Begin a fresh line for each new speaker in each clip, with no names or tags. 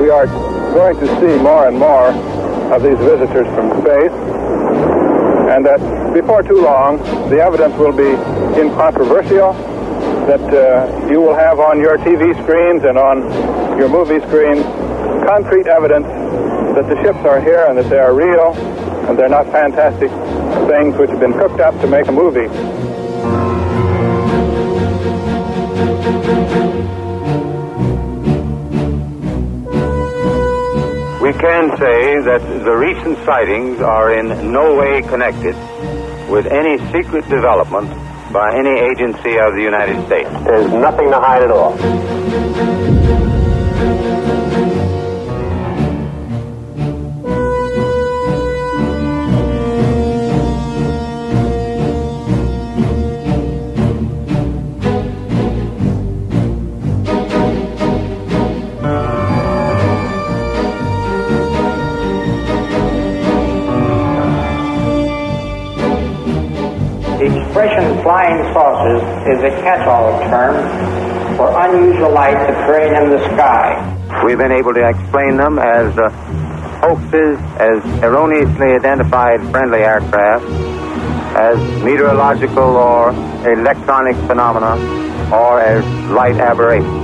we are going to see more and more of these visitors from space, and that before too long, the evidence will be incontrovertible, that you will have on your TV screens and on your movie screens concrete evidence that the ships are here and that they are real, and they're not fantastic things which have been cooked up to make a movie.
We can say that the recent sightings are in no way connected with any secret development by any agency of the United States.
There's nothing to hide at all.
The expression flying saucers is a catch-all term for unusual lights appearing in the sky.
We've been able to explain them as hoaxes, as erroneously identified friendly aircraft, as meteorological or electronic phenomena, or as light aberrations.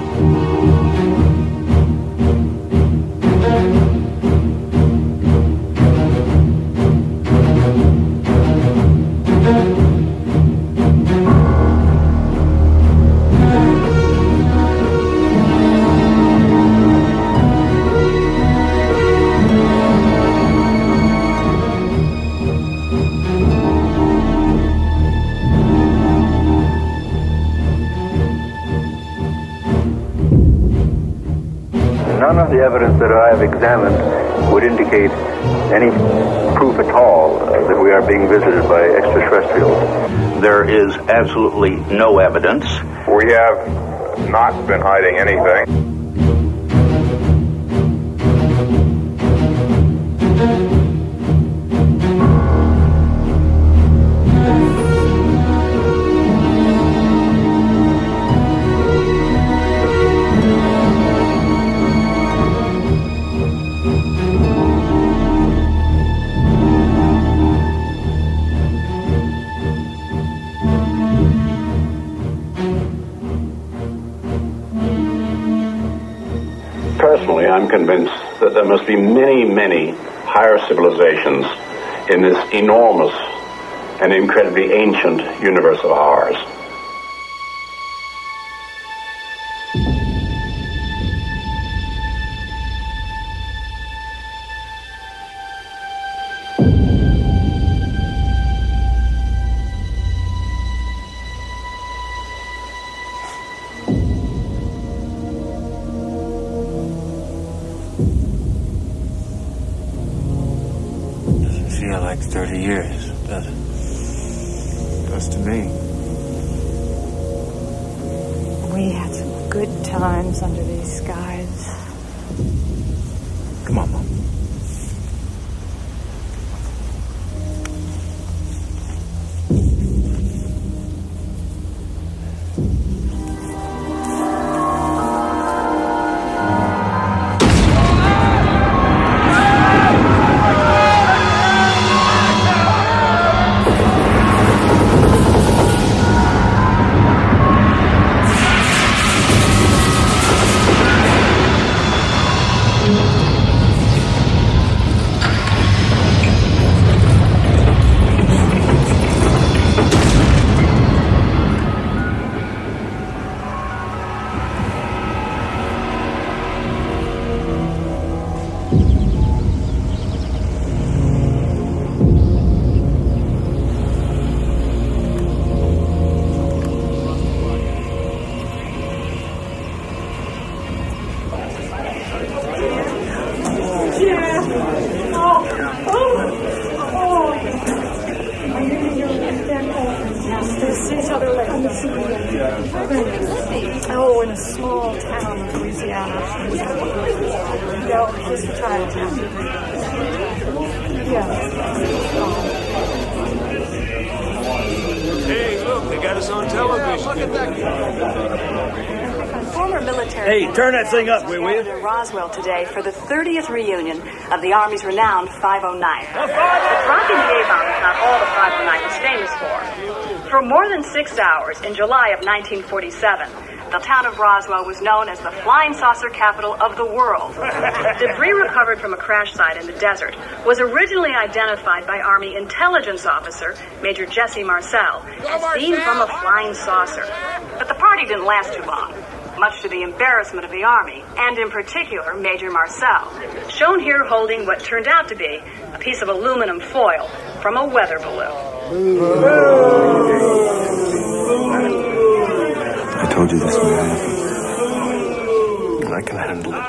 None of the evidence that I have examined would indicate any proof at all that we are being visited by extraterrestrials.
There is absolutely no evidence.
We have not been hiding anything.
Personally, I'm convinced that there must be many, many higher civilizations in this enormous and incredibly ancient universe of ours.
Feel like 30 years, does it? Does to me.
We had some good times under these skies.
Come on, Mom.
Oh, in a small town of Louisiana. No, just a Chinatown. Yeah.
Hey, look, they got us on television.
Look at that. former military...
Hey, turn that thing up, will you?
...in Roswell today for the 30th reunion of the Army's renowned 509. But dropping the A-bomb is not all the 509 was famous for. For more than 6 hours in July of 1947, the town of Roswell was known as the flying saucer capital of the world. Debris recovered from a crash site in the desert was originally identified by Army intelligence officer Major Jesse Marcel as seen from a flying saucer. But the party didn't last too long, much to the embarrassment of the Army, and in particular Major Marcel, shown here holding what turned out to be a piece of aluminum foil from a weather balloon.
I told you this would happen. And I can handle it.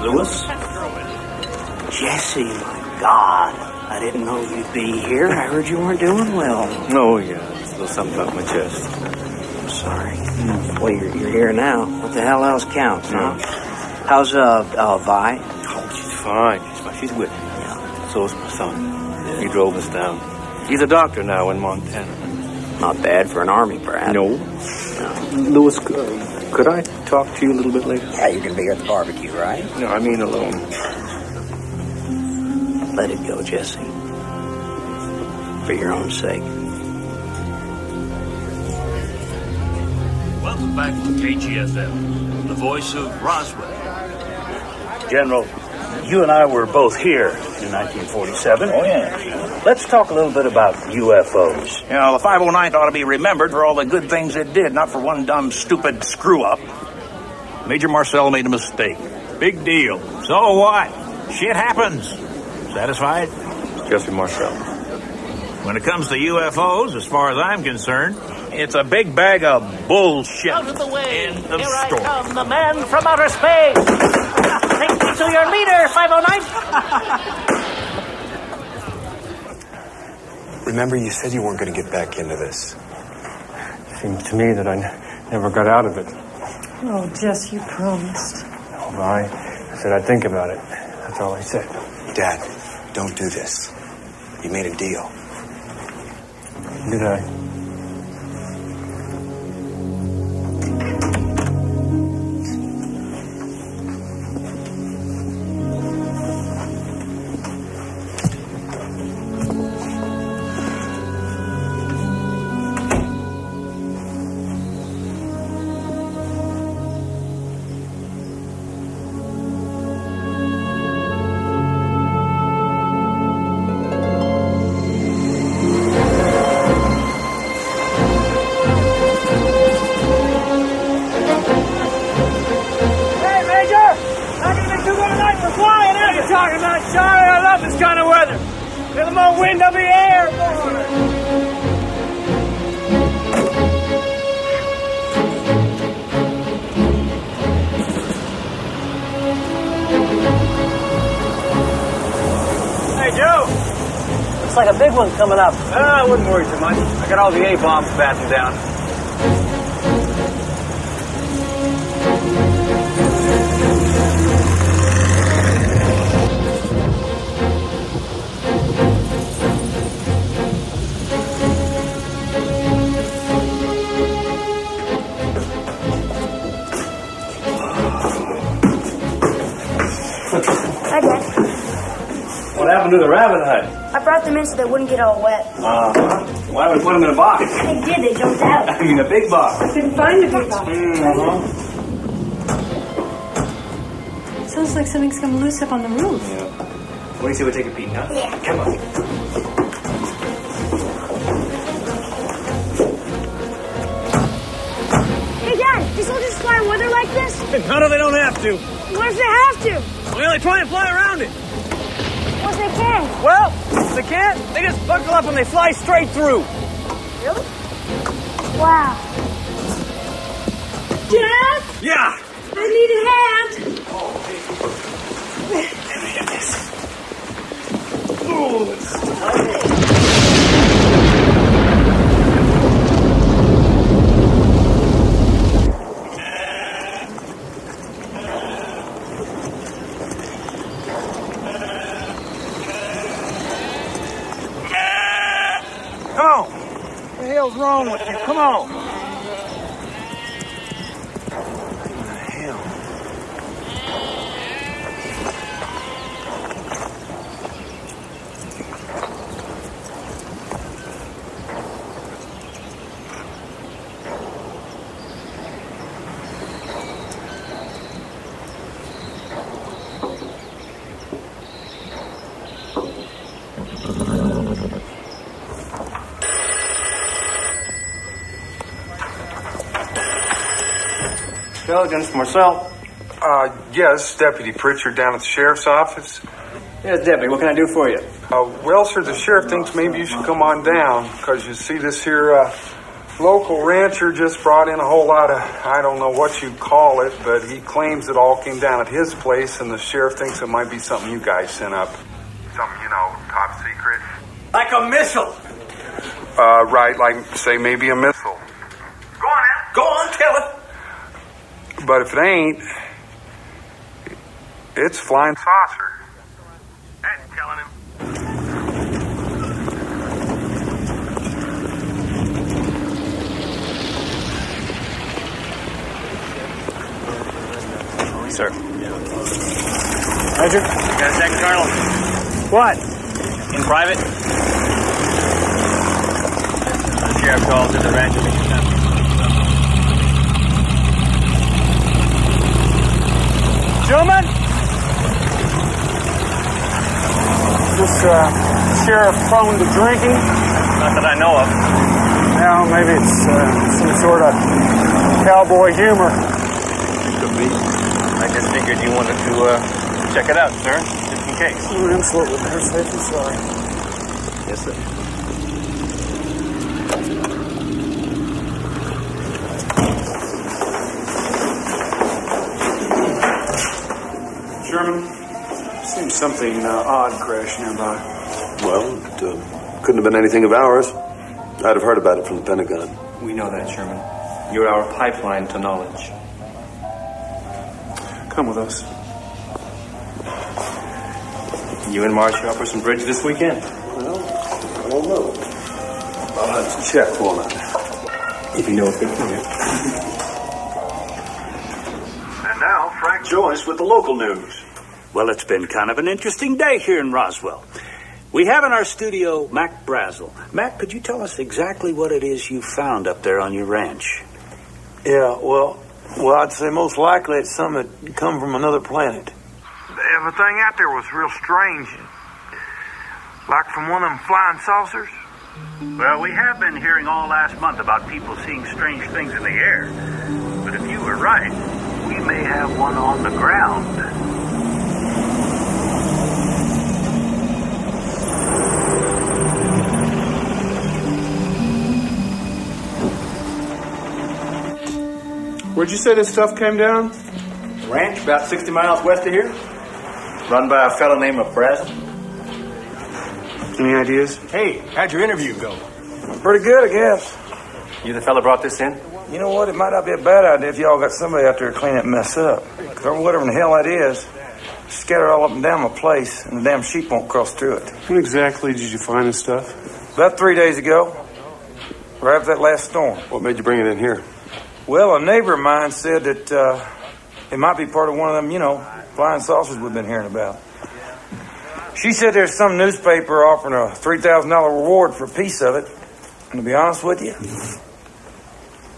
Lewis? Jesse, my God. I didn't know you'd be here. I heard you weren't doing well.
Oh, yeah. There's a little something about my chest.
I'm sorry. Well, you're here now. What the hell else counts, huh? How's, Vi?
Oh, she's fine. She's with me. Yeah. So is my son. He drove us down. He's a doctor now in Montana.
Not bad for an Army brat.
No. Lewis, could I talk to you a little bit later?
Yeah, you're going to be here at the barbecue, right?
No, I mean alone.
Let it go, Jesse. For your own sake.
Welcome back to KGFM, the voice of Roswell.
General, you and I were both here in 1947.
Oh, yeah.
Let's talk a little bit about UFOs.
You know, the 509th ought to be remembered for all the good things it did, not for one dumb, stupid screw-up. Major Marcel made a mistake. Big deal. So what? Shit happens. Satisfied?
Jesse Marcel.
When it comes to UFOs, as far as I'm concerned, it's a big bag of bullshit.
Out of the way.
End of
Here
story.
I come, the man from outer space. Take me to your leader, 509.
Remember, you said you weren't going to get back into this.
Seems to me that I never got out of it.
Oh, Jess, you promised.
Oh, I said I'd think about it. That's all I said.
Dad, don't do this. You made a deal.
Did I?
Like a big one coming up.
I wouldn't worry too much. I got all the A-bombs battened down.
Hi, Dad.
What happened to the rabbit hutch?
I brought them in so they wouldn't get all wet.
Why would we put them in a box?
They did. They jumped out.
I mean, a big box.
I couldn't find the big box. Sounds like something's come loose up on the roof.
Yeah. What do you say we take a peek, huh?
Yeah.
Come on.
Hey, Dad, do soldiers fly in weather like this?
No, they don't have to.
What if they have to?
Well, they try and fly around it.
What if they can't?
Well, if they can't, they just buckle up and they fly straight through.
Really? Wow.
Dad?
Yeah.
I need a hand.
hell's wrong with you? Come on.
What the hell?
Intelligence, Marcel.
Yes, Deputy Pritchard down at the Sheriff's Office.
Yes, Deputy, what can I do for you?
Well, sir, the Sheriff thinks maybe you should come on down, because you see this here, local rancher just brought in a whole lot of, I don't know what you call it, but he claims it all came down at his place, and the Sheriff thinks it might be something you guys sent up. Something, you know, top secret.
Like a missile.
Right, like, say, maybe a missile.
Go on, Al. Go on, tell it.
But if it ain't, it's flying saucer.
I ain't telling him. Sir.
Roger.
Got a second, Colonel?
What?
In private? The sheriff calls to the ranch.
Gentlemen? This sheriff prone to drinking?
Not that I know of.
No, maybe it's some sort of cowboy humor.
Could be. I just figured you wanted to check it out, sir, just in case.
Oh, absolutely. Better safe than sorry.
Yes, sir.
Sherman, seems something odd crashed nearby.
Well, it couldn't have been anything of ours. I'd have heard about it from the Pentagon.
We know that, Sherman. You're our pipeline to knowledge.
Come with us.
You and Marcia up for some bridge this weekend?
Well, I don't know. I'll have to check, won't I?
If you know it's good for you.
And now, Frank Joyce with the local news. Well, it's been kind of an interesting day here in Roswell. We have in our studio Mac Brazel. Mac, could you tell us exactly what it is you found up there on your ranch?
Yeah, well, I'd say most likely it's something that come from another planet.
Everything out there was real strange. Like from one of them flying saucers.
Well, we have been hearing all last month about people seeing strange things in the air. But if you were right, we may have one on the ground.
Where'd you say this stuff came down?
Ranch about 60 miles west of here. Run by a fellow named Brazel.
Any ideas?
Hey, how'd your interview go?
Pretty good, I guess.
You the fella brought this in?
You know what? It might not be a bad idea if y'all got somebody out there to clean that mess up. Or whatever in the hell that is, scatter all up and down my place, and the damn sheep won't cross through it.
When exactly did you find this stuff?
About 3 days ago. Right after that last storm.
What made you bring it in here?
Well, a neighbor of mine said that it might be part of one of them, flying saucers we've been hearing about. She said there's some newspaper offering a $3,000 reward for a piece of it. And to be honest with you,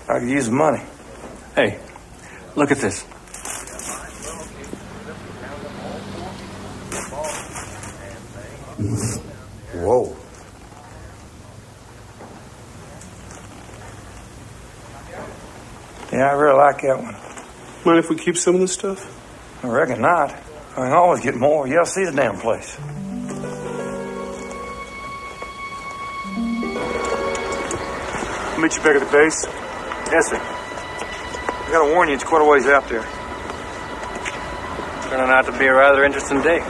I could use the money.
Hey, look at this.
Whoa. Yeah, I really like that one.
Mind if we keep some of this stuff?
I reckon not. I can always get more. You ought to see the damn place.
I'll meet you back at the base.
Yes, sir. I gotta warn you, it's quite a ways out there.
Turning out to be a rather interesting day.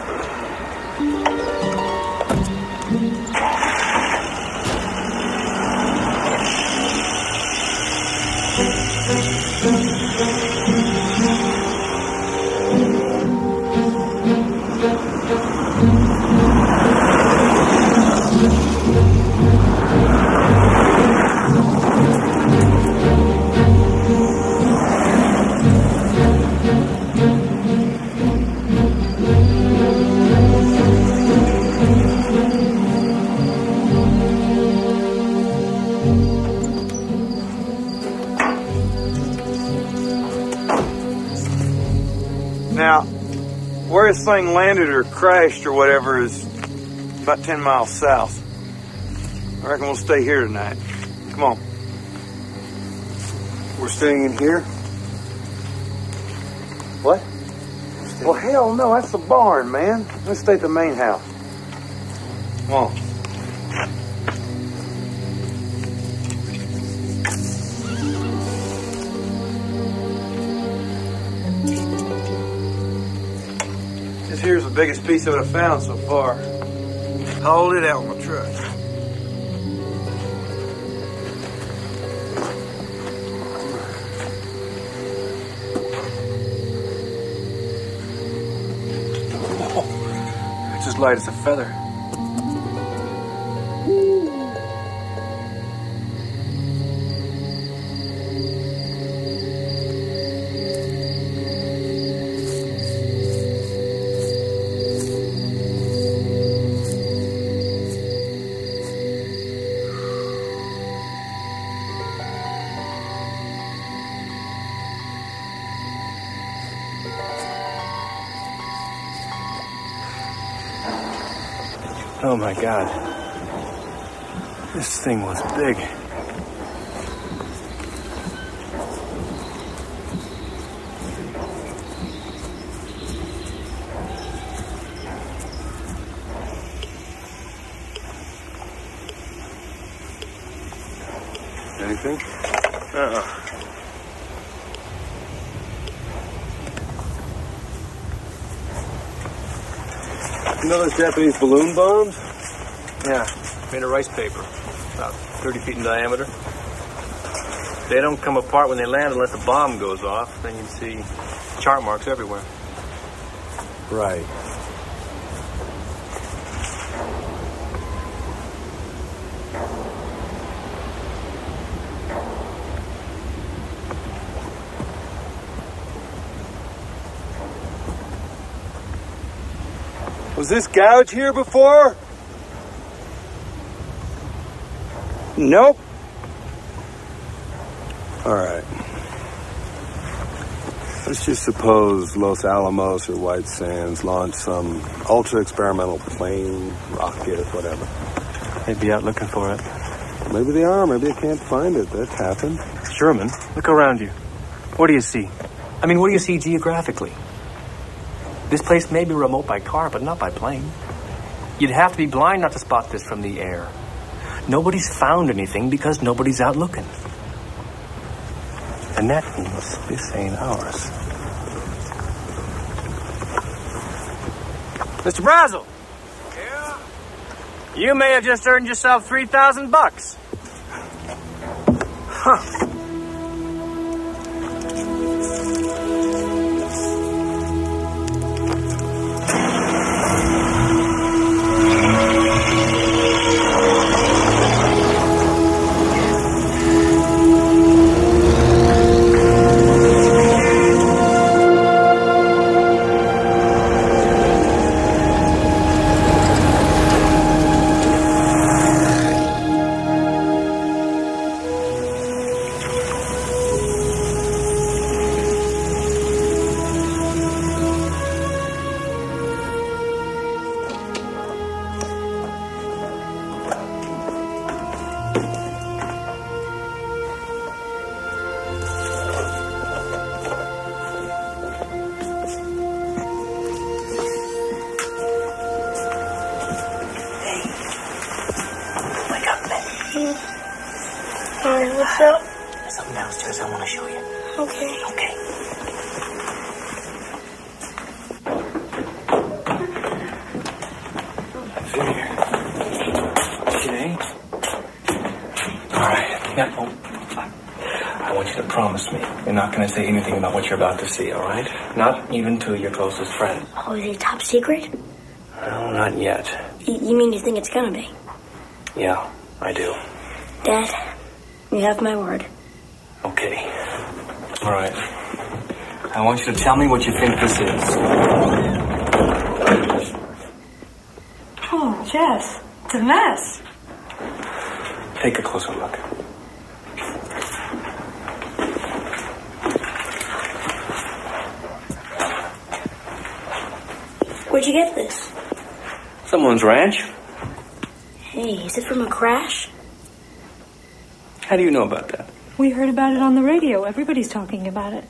where this thing landed or crashed or whatever is about 10 miles south. I reckon we'll stay here tonight. Come on.
We're staying in here?
What? Well, hell no, that's the barn, man. Let's stay at the main house. Come on. This here's the biggest piece of it I've found so far. Hauled it out in my truck. It's as light as a feather.
Oh my God. This thing was big.
Anything? You know those Japanese balloon bombs?
Yeah, made of rice paper, about 30 feet in diameter. They don't come apart when they land unless the bomb goes off. Then you see chart marks everywhere.
Right. Was this gouge here before?
Nope.
All right. Let's just suppose Los Alamos or White Sands launched some ultra-experimental plane, rocket, whatever.
They'd be out looking for it.
Maybe they are. Maybe they can't find it. That's happened.
Sherman, look around you. What do you see? I mean, what do you see geographically? This place may be remote by car, but not by plane. You'd have to be blind not to spot this from the air. Nobody's found anything because nobody's out looking. And that means this ain't ours. Mr. Brazel! Yeah? You may have just earned yourself $3,000. Huh.
What's up?
There's something downstairs I want to show you.
Okay.
Okay.
Okay. All right. Now, I want you to promise me you're not going to say anything about what you're about to see, all right? Not even to your closest friend.
Oh, is it top secret?
No, not yet.
You mean you think it's gonna be?
Yeah, I do.
Dad, you have my word.
Okay. All right. I want you to tell me what you think this is.
Oh, Jess, it's a mess.
Take a closer look.
you get this?
Someone's ranch.
Hey, is it from a crash?
How do you know about that?
We heard about it on the radio. Everybody's talking about it.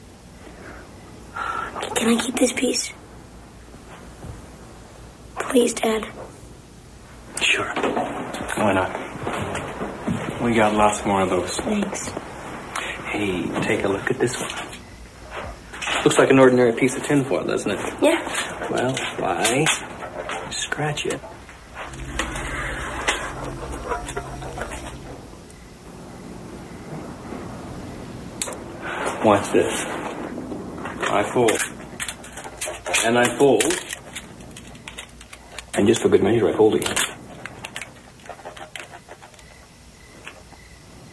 Can I keep this piece? Please, Dad.
Sure. Why not? We got lots more of those.
Thanks.
Hey, take a look at this one. Looks like an ordinary piece of tinfoil, doesn't it?
Yeah.
Well, why scratch it? Watch this. I fold. And I fold. And just for good measure, I fold again.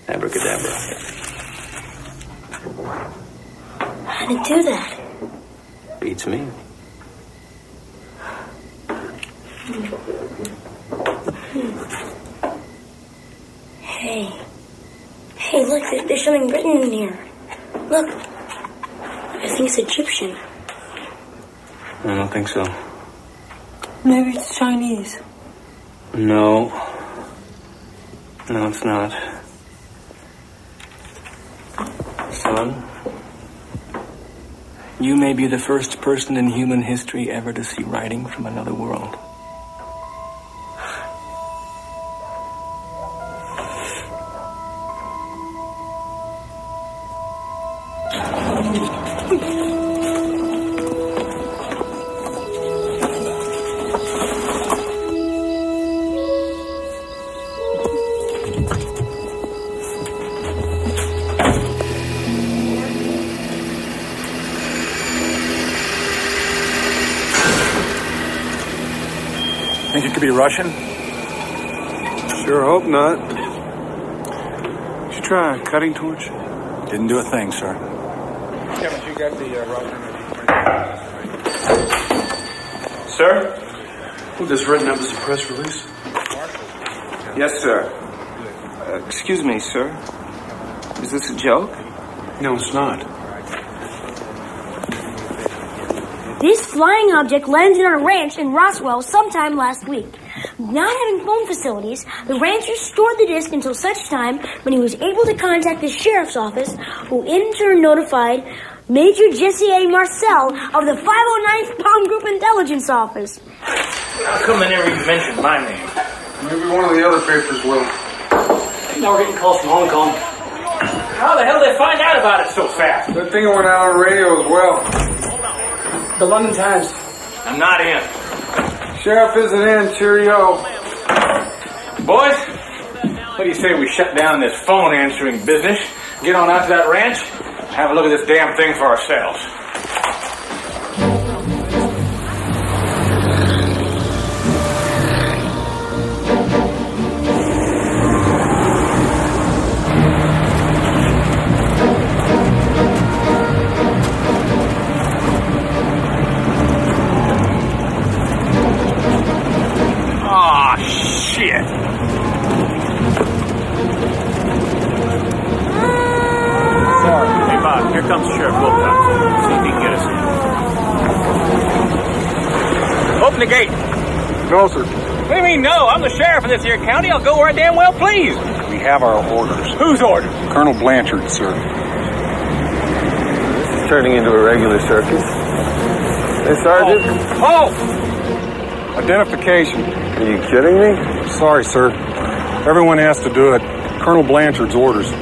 Abracadabra.
How did it do that?
Beats me.
Hey. Hey, look, there's something written in here. Look. I think it's Egyptian.
I don't think so.
Maybe it's Chinese.
No. No, it's not. Son, you may be the first person in human history ever to see writing from another world.
Think it could be Russian?
Sure hope not. Did you try a cutting torch?
Didn't do a thing, sir.
Haven't you got the Russian?
Sir? Well, this written up as a press release?
Yes, sir. Excuse me, sir. Is this a joke?
No, it's not.
This flying object landed on a ranch in Roswell sometime last week. Not having phone facilities, the rancher stored the disc until such time when he was able to contact the sheriff's office, who in turn notified Major Jesse A. Marcel of the 509th Bomb Group Intelligence Office.
How come they never even mentioned my name?
Maybe one of the other papers will.
Now we're getting calls from Hong Kong. How the hell did they find out about it so fast?
Good thing it went out on radio as well.
The London Times. I'm not in.
Sheriff isn't in. Cheerio.
Boys, what do you say we shut down this phone answering business, get on out to that ranch, have a look at this damn thing for ourselves?
Here comes Sheriff Wilcox. See if he can get us in. Open the gate.
No, sir.
What do you mean, no? I'm the sheriff of this here county. I'll go where I damn well please.
We have our orders.
Whose orders?
Colonel Blanchard, sir.
This is turning into a regular circus. Hey, Sergeant.
Oh!
Identification.
Are you kidding me?
Sorry, sir. Everyone has to do it. Colonel Blanchard's orders.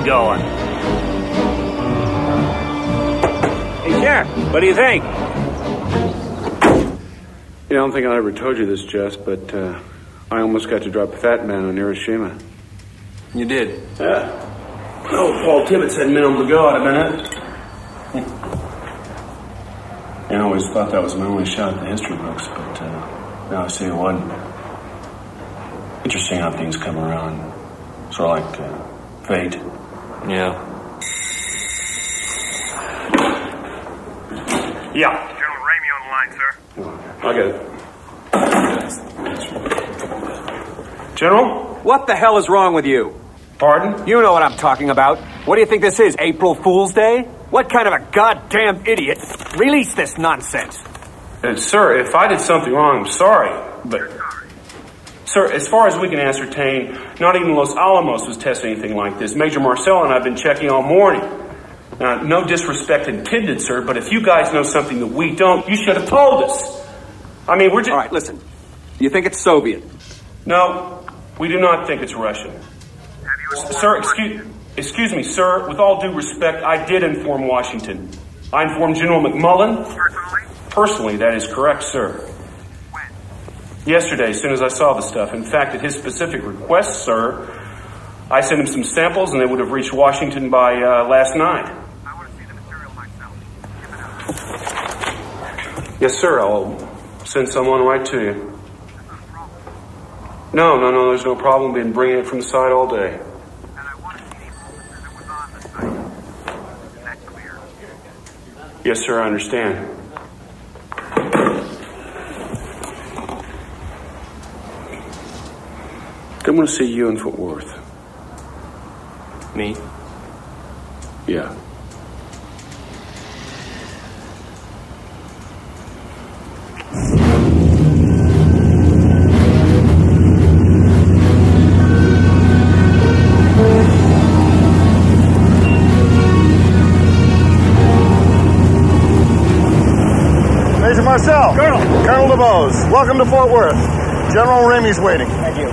Going. Hey, Sheriff, what do you think?
Yeah, I don't think I ever told you this, Jess, but I almost got to drop a fat man on Hiroshima.
You did?
Yeah. Oh, Paul Tibbets had minimum to go, I'd have been it. I always thought that was my only shot at the history books, but now I see it wasn't. Interesting how things come around. Sort of like fate.
Yeah.
Yeah.
General Ramey on the line, sir.
I get it. General?
What the hell is wrong with you?
Pardon?
You know what I'm talking about. What do you think this is, April Fool's Day? What kind of a goddamn idiot released this nonsense?
Sir, if I did something wrong, I'm sorry. But, sir, as far as we can ascertain, not even Los Alamos was testing anything like this. Major Marcel and I have been checking all morning. No disrespect intended, sir, but if you guys know something that we don't, you should have told us. I mean, we're just...
All right, listen. Do you think it's Soviet?
No, we do not think it's Russian. Sir, excuse me, sir. With all due respect, I did inform Washington. I informed General McMullen. Personally, that is correct, sir. Yesterday, as soon as I saw the stuff. In fact, at his specific request, sir, I sent him some samples and they would have reached Washington by last night. Yes, sir. I'll send someone right to you. No, there's no problem. Been bringing it from the site all day. Yes, sir, I understand. I'm going to see you in Fort Worth.
Me?
Yeah.
Major Marcel. Colonel DeVos. Welcome to Fort Worth. General Ramey's waiting.
Thank you.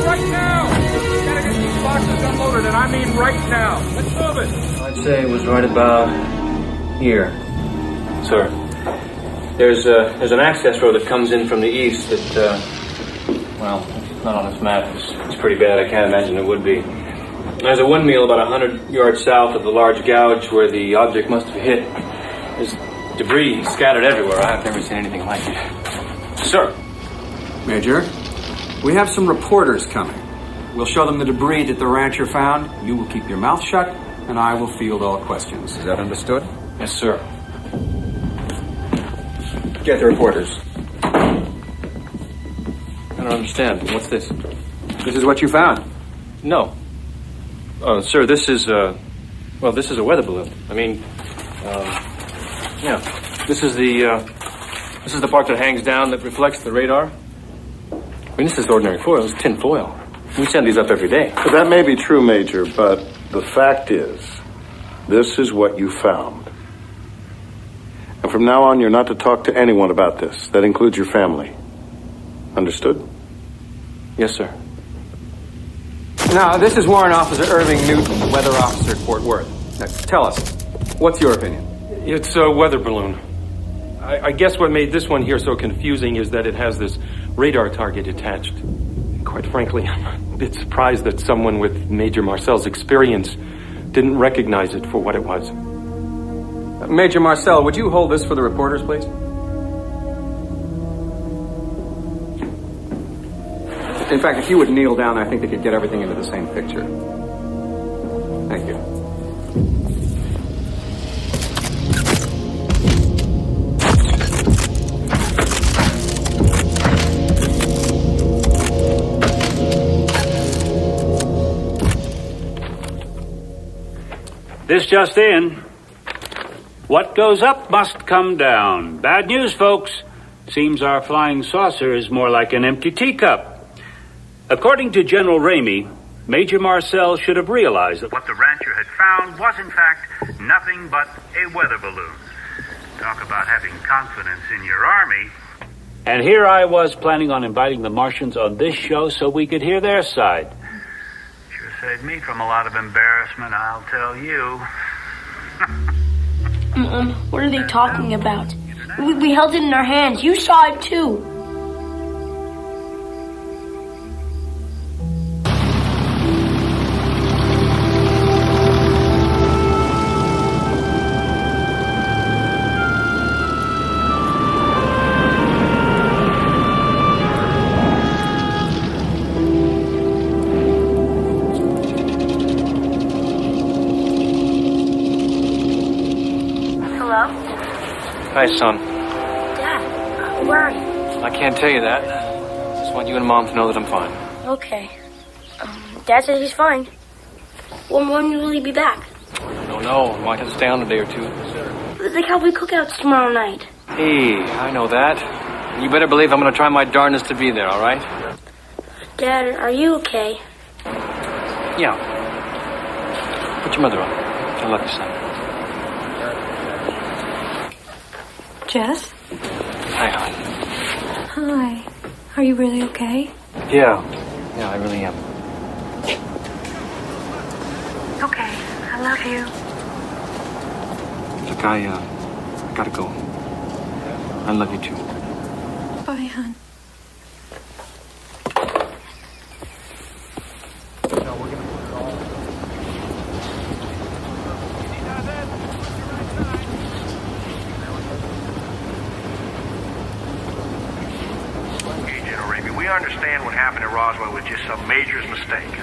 Right now! Gotta get these boxes unloaded, and I mean right now. Let's move it.
I'd say it was right about here, sir. There's an access road that comes in from the east that, well, it's not on this map. It's pretty bad. I can't imagine it would be. There's a windmill about 100 yards south of the large gouge where the object must have hit. There's debris scattered everywhere. I've never seen anything like it.
Sir. Major, we have some reporters coming. We'll show them the debris that the rancher found. You will keep your mouth shut, and I will field all questions. Is that understood?
Yes, sir.
Get the reporters.
I don't understand. What's this?
This is what you found.
No. Sir, this is, well, this is a weather balloon. I mean, yeah. This is the part that hangs down that reflects the radar. I mean, this is ordinary foil. It's tin foil. We send these up every day.
But that may be true, Major, but the fact is, this is what you found. And from now on, you're not to talk to anyone about this. That includes your family. Understood?
Yes, sir.
Now, this is Warrant Officer Irving Newton, the weather officer at Fort Worth. Now, tell us, what's your opinion?
It's a weather balloon. I guess what made this one here so confusing is that it has this radar target attached. Quite frankly, I'm a bit surprised that someone with Major Marcel's experience didn't recognize it for what it was.
Major Marcel, would you hold this for the reporters, please? In fact, if you would kneel down, I think they could get everything into the same picture. Thank you.
This just in. What goes up must come down. Bad news, folks. Seems our flying saucer is more like an empty teacup. According to General Ramey, Major Marcel should have realized that what the rancher had found was, in fact, nothing but a weather balloon. Talk about having confidence in your army. And here I was planning on inviting the Martians on this show so we could hear their side. Sure saved me from a lot of embarrassment, I'll tell you.
What are they talking about? We held it in our hands. You saw it too.
Hi, son.
Dad, where are you?
I can't tell you that. Just want you and Mom to know that I'm fine.
Okay. Dad says he's fine. When will he be back?
I don't know. I might have to stay on a day or two.
The cowboy cookouts tomorrow night.
Hey, I know that. You better believe I'm going to try my darndest to be there, all right?
Dad, are you okay?
Yeah. Put your mother on. I love you, son.
Jess?
Hi, hon.
Hi. Are you really okay?
Yeah, I really am.
Okay. I love you.
Look, I gotta go. I love you, too.
Bye, hon.
We understand what happened at Roswell was just some major's mistake.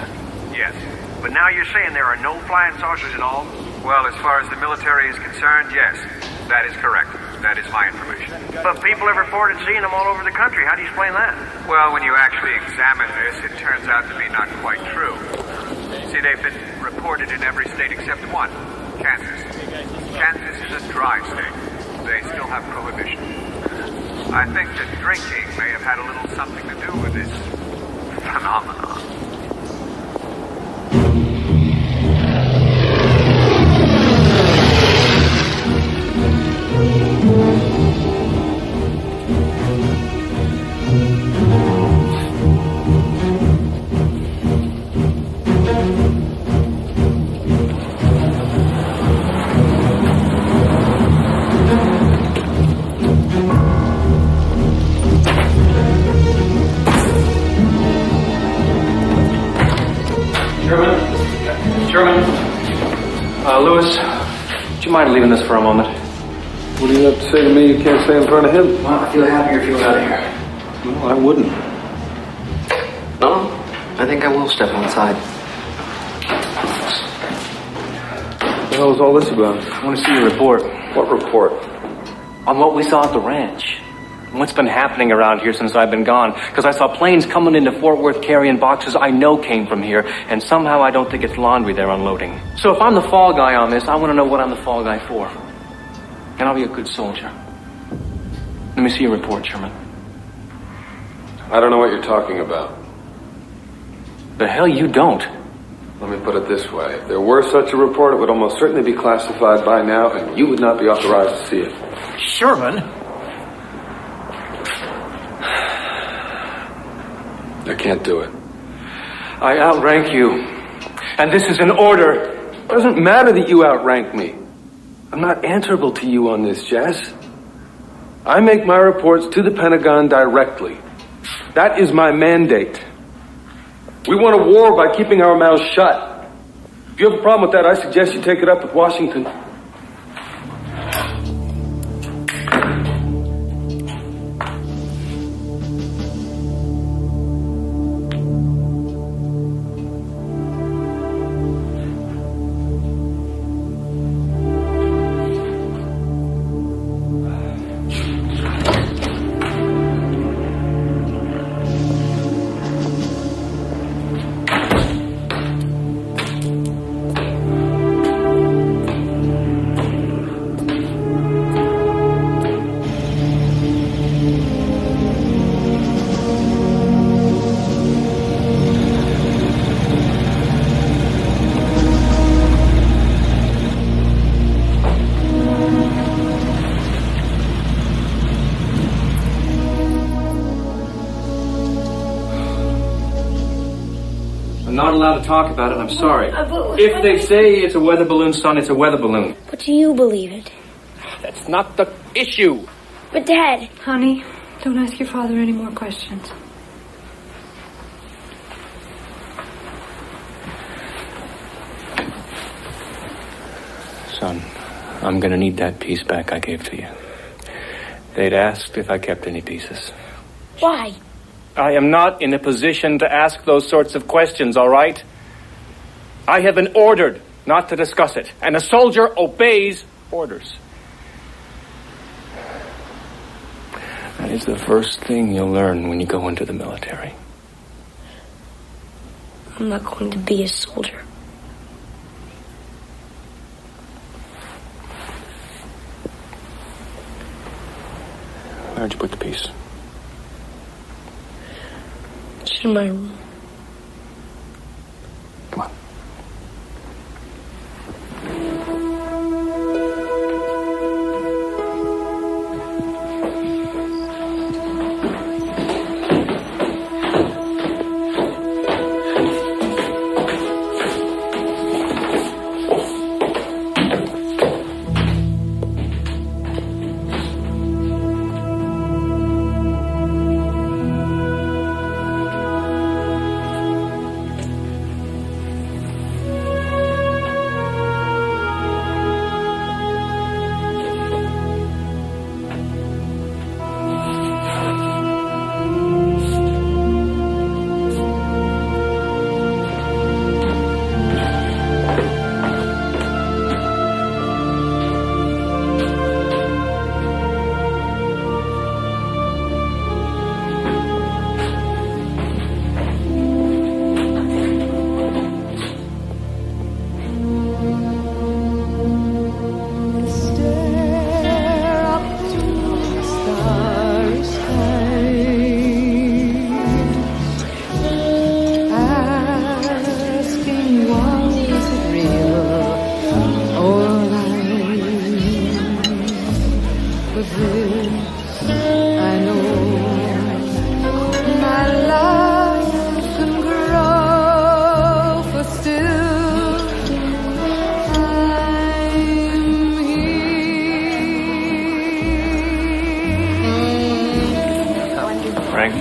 Yes. But now you're saying there are no flying saucers at all?
Well, as far as the military is concerned, yes. That is correct. That is my information.
But people have reported seeing them all over the country. How do you explain that?
Well, when you actually examine this, it turns out to be not quite true. See, they've been reported in every state except one, Kansas. Kansas is a dry state. They still have prohibition. I think that drinking may have had a little something to do with this phenomenon.
Lewis, would you mind leaving this for a moment?
What do you have to say to me you can't say in front of him?
Well, I feel happier if you went out of here.
No, I wouldn't.
No, I think I will step outside.
What the hell is all this about?
I want to see your report.
What report?
On what we saw at the ranch. And what's been happening around here since I've been gone. Because I saw planes coming into Fort Worth carrying boxes I know came from here. And somehow I don't think it's laundry they're unloading. So if I'm the fall guy on this, I want to know what I'm the fall guy for. And I'll be a good soldier. Let me see your report, Sherman.
I don't know what you're talking about.
The hell you don't.
Let me put it this way. If there were such a report, it would almost certainly be classified by now, and you would not be authorized to see it.
Sherman?
I can't do it.
I outrank you. And this is an order.
It doesn't matter that you outrank me. I'm not answerable to you on this, Jess. I make my reports to the Pentagon directly. That is my mandate. We won a war by keeping our mouths shut. If you have a problem with that, I suggest you take it up with Washington.
I'm not allowed to talk about it, I'm sorry. If they say it's a weather balloon, son, it's a weather balloon.
But do you believe it?
That's not the issue.
But Dad...
Honey, don't ask your father any more questions.
Son, I'm gonna need that piece back I gave to you. They'd asked if I kept any pieces.
Why?
I am not in a position to ask those sorts of questions, all right? I have been ordered not to discuss it, and a soldier obeys orders. That is the first thing you'll learn when you go into the military.
I'm not going to be a soldier.
Where'd you put the piece?
It's in my room.
Come on.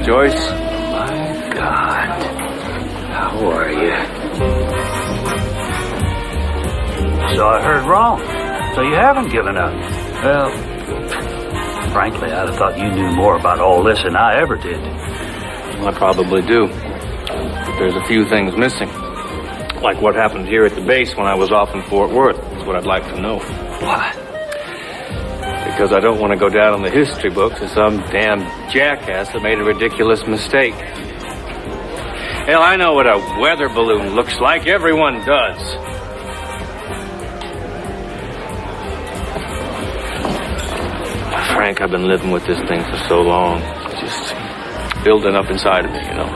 Joyce?
My God. How are you? So I heard wrong. So you haven't given up. Well, frankly, I'd have thought you knew more about all this than I ever did.
Well, I probably do. But there's a few things missing. Like what happened here at the base when I was off in Fort Worth. That's what I'd like to know.
What?
Because I don't want to go down in the history books as some damn jackass that made a ridiculous mistake. Hell, I know what a weather balloon looks like. Everyone does. Frank, I've been living with this thing for so long. It's just building up inside of me, you know.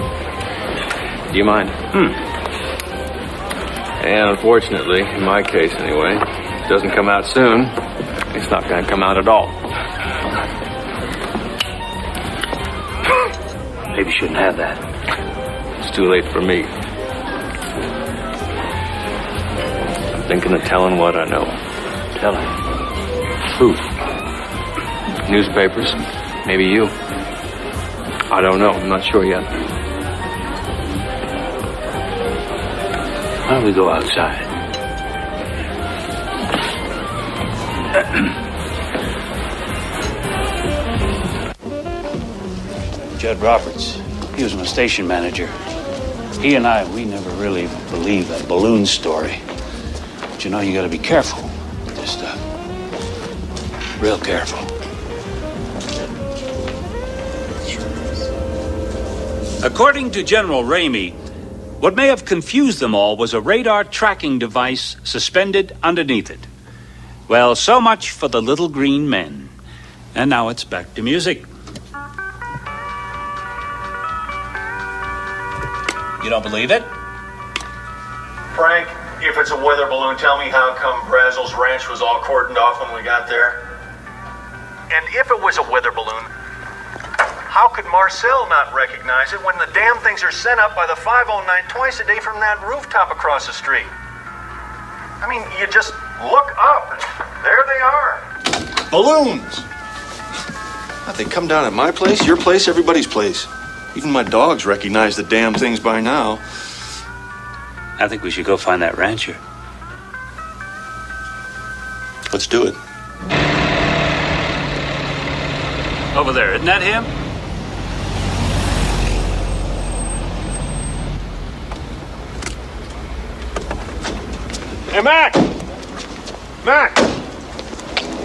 Do you mind? And unfortunately, in my case anyway, if it doesn't come out soon, it's not going to come out at all.
Maybe you shouldn't have that.
It's too late for me. I'm thinking of telling what I know.
Telling?
Who? Newspapers. Maybe you. I don't know. I'm not sure yet.
Why don't we go outside? Judd Roberts, he was my station manager. He and we never really believed that balloon story. But you know, you gotta be careful with this stuff. Real careful. According to General Ramey, what may have confused them all was a radar tracking device suspended underneath it. Well, so much for the little green men. And now it's back to music. You don't believe it?
Frank, if it's a weather balloon, tell me how come Brazel's ranch was all cordoned off when we got there? And if it was a weather balloon, how could Marcel not recognize it when the damn things are sent up by the 509 twice a day from that rooftop across the street? I mean, you just look up and there they are.
Balloons! They come down at my place, your place, everybody's place. Even my dogs recognize the damn things by now.
I think we should go find that rancher.
Let's do it.
Over there, isn't that him?
Hey, Mac! Mac!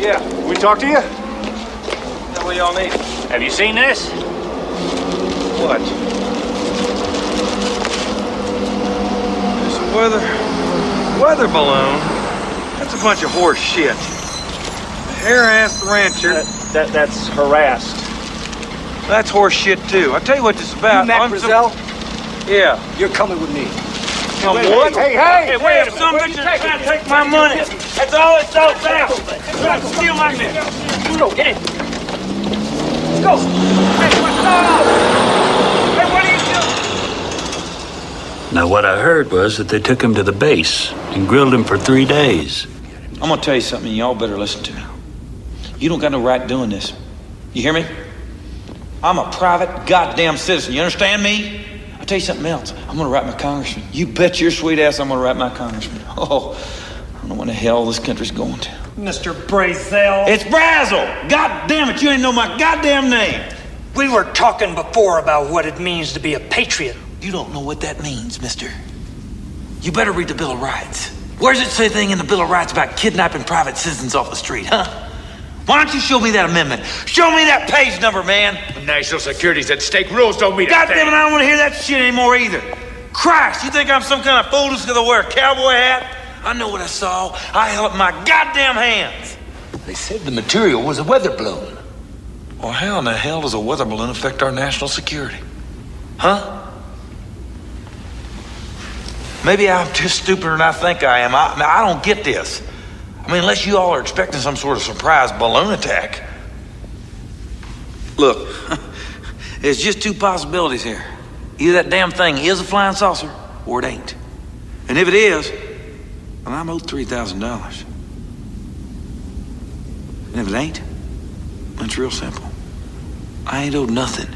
Yeah.
We talk to you?
What do y'all need?
Have you seen this?
What? It's a weather balloon. That's a bunch of horse shit. Harassed rancher.
That's harassed.
That's horse shit too. I'll tell you what this is about.
You Mac Brazel?
Yeah.
You're coming with me.
Come
what?
Hey, wait a minute. Some bitches are trying to take my money. That's all it's all about. Trying to steal my money.
Uno, get in. Let's go. Hey, what's going on? Hey, what are you doing?
Now, what I heard was that they took him to the base and grilled him for 3 days.
I'm gonna tell you something, y'all better listen to me. You don't got no right doing this. You hear me? I'm a private goddamn citizen. You understand me? I'll tell you something else. I'm gonna write my congressman. You bet your sweet ass I'm gonna write my congressman. Oh, I don't know what the hell this country's going to.
Mr. Brazel.
It's Brazel! God damn it, you ain't know my goddamn name.
We were talking before about what it means to be a patriot.
You don't know what that means, mister. You better read the Bill of Rights. Where's it say anything in the Bill of Rights about kidnapping private citizens off the street, huh? Why don't you show me that amendment? Show me that page number, man.
National security's at stake. Rules don't mean
God damn it, I don't want to hear that shit anymore either. Christ, you think I'm some kind of fool just because I wear a cowboy hat? I know what I saw. I held up my goddamn hands.
They said the material was a weather balloon.
Well, how in the hell does a weather balloon affect our national security? Huh? Maybe I'm just stupider than I think I am. I don't get this. I mean, unless you all are expecting some sort of surprise balloon attack. Look, there's just two possibilities here. Either that damn thing is a flying saucer, or it ain't. And if it is, well, I'm owed $3,000. And if it ain't, it's real simple. I ain't owed nothing.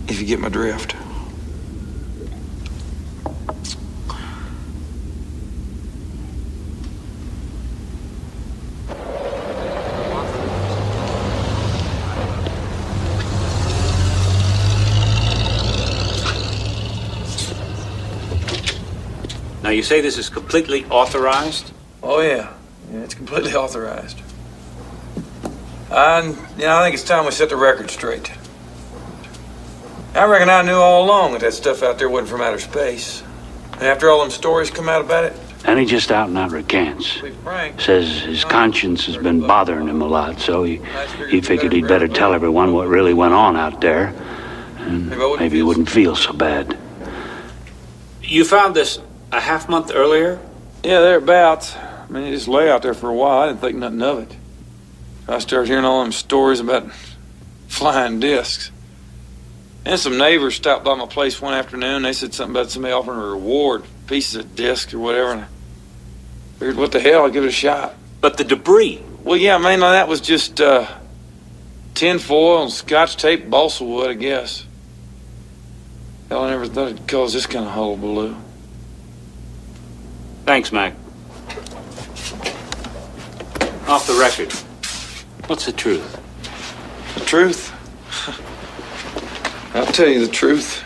If you get my drift.
Now, you say this is completely authorized?
Oh, yeah. Yeah, it's completely authorized. I think it's time we set the record straight. I reckon I knew all along that stuff out there wasn't from outer space. And after all them stories come out about it...
And he just out and out recants. Says his conscience has been bothering him a lot, so he figured he'd better tell everyone what really went on out there. And maybe he wouldn't feel so bad. You found this a half month earlier?
Yeah, thereabouts. I mean, it just lay out there for a while. I didn't think nothing of it. I started hearing all them stories about flying discs. And some neighbors stopped by my place one afternoon. They said something about somebody offering a reward, pieces of disc or whatever. And I figured, what the hell, I'd give it a shot.
But the debris?
Well, yeah, mainly that was just tin foil and scotch tape, balsa wood, I guess. Hell, I never thought it'd cause this kind of hullabaloo.
Thanks, Mac. Off the record, what's the truth?
The truth? I'll tell you the truth.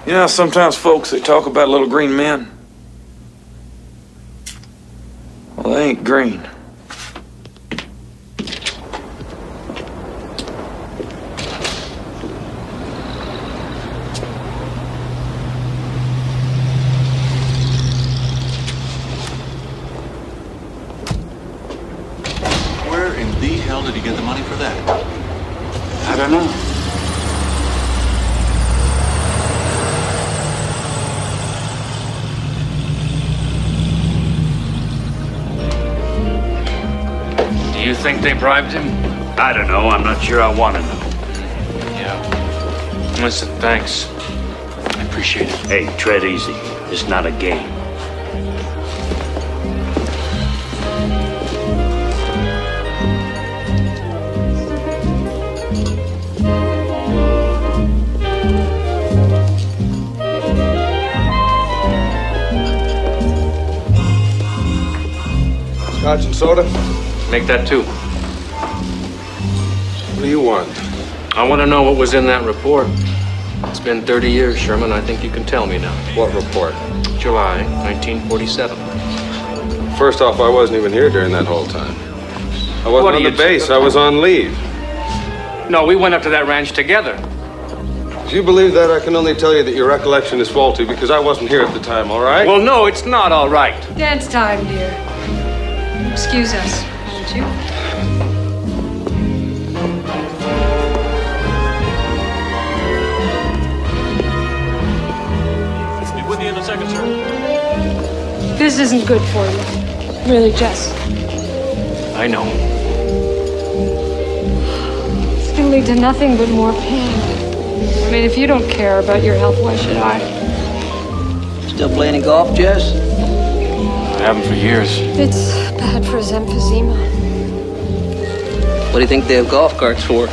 You know how sometimes folks, they talk about little green men? Well, they ain't green.
Where in the hell did he get the money for that?
I don't know.
Do you think they bribed him?
I don't know. I'm not sure I want to know.
Yeah. Listen, thanks. I appreciate it.
Hey, tread easy. It's not a game.
Scotch and soda?
Make that two.
What do you want?
I want to know what was in that report. It's been 30 years, Sherman. I think you can tell me now.
What report?
July 1947.
First off, I wasn't even here during that whole time. I wasn't on the base. I was on leave.
No, we went up to that ranch together.
If you believe that, I can only tell you that your recollection is faulty because I wasn't here at the time, all right?
Well, no, it's not all right.
Dance time, dear. Excuse us, won't you?
Be with you in a second, sir.
This isn't good for you. Really, Jess.
I know.
It's gonna lead to nothing but more pain. I mean, if you don't care about your health, why should I?
Still playing any golf, Jess?
I haven't for years.
It's bad for his emphysema.
What do you think they have golf carts for?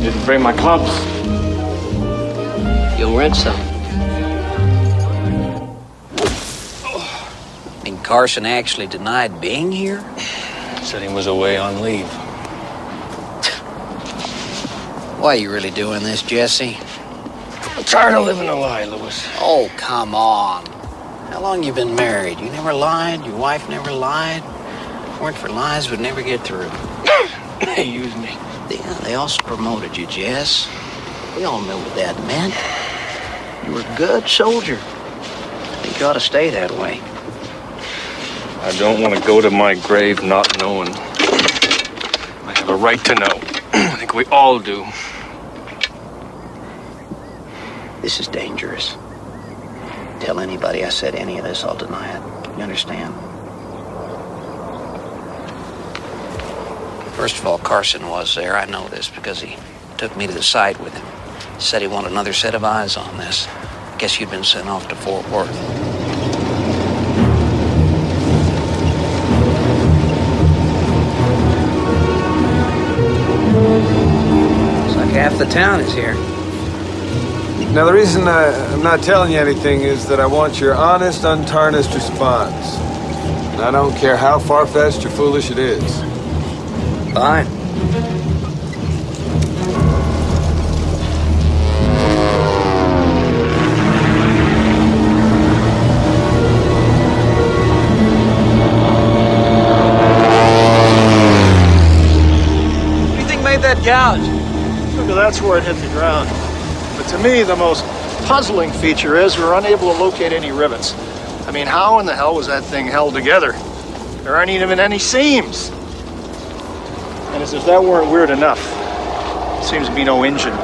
Didn't bring my clubs.
You'll rent some. And Carson actually denied being here?
Said he was away on leave.
Why are you really doing this, Jesse?
I'm tired of living a lie, Lewis.
Oh, come on. How long you been married? You never lied? Your wife never lied? If it weren't for lies, we'd never get through.
They used me.
Yeah, they also promoted you, Jess. We all know what that meant. You were a good soldier. I think you ought to stay that way.
I don't want to go to my grave not knowing. I have a right to know. I think we all do.
This is dangerous. Tell anybody I said any of this, I'll deny it. You understand? First of all, Carson was there. I know this because he took me to the site with him. Said he wanted another set of eyes on this. I guess you'd been sent off to Fort Worth. Looks like half the town is here.
Now, the reason I'm not telling you anything is that I want your honest, untarnished response. And I don't care how far-fetched or foolish it is.
Fine.
What do you think made that gouge? Figure that's where it hit the ground. But to me, the most puzzling feature is we're unable to locate any rivets. I mean, how in the hell was that thing held together? There aren't even any seams. And as if that weren't weird enough, there seems to be no engine,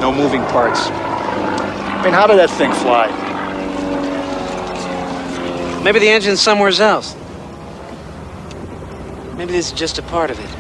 no moving parts. I mean, how did that thing fly?
Maybe the engine's somewhere else. Maybe this is just a part of it.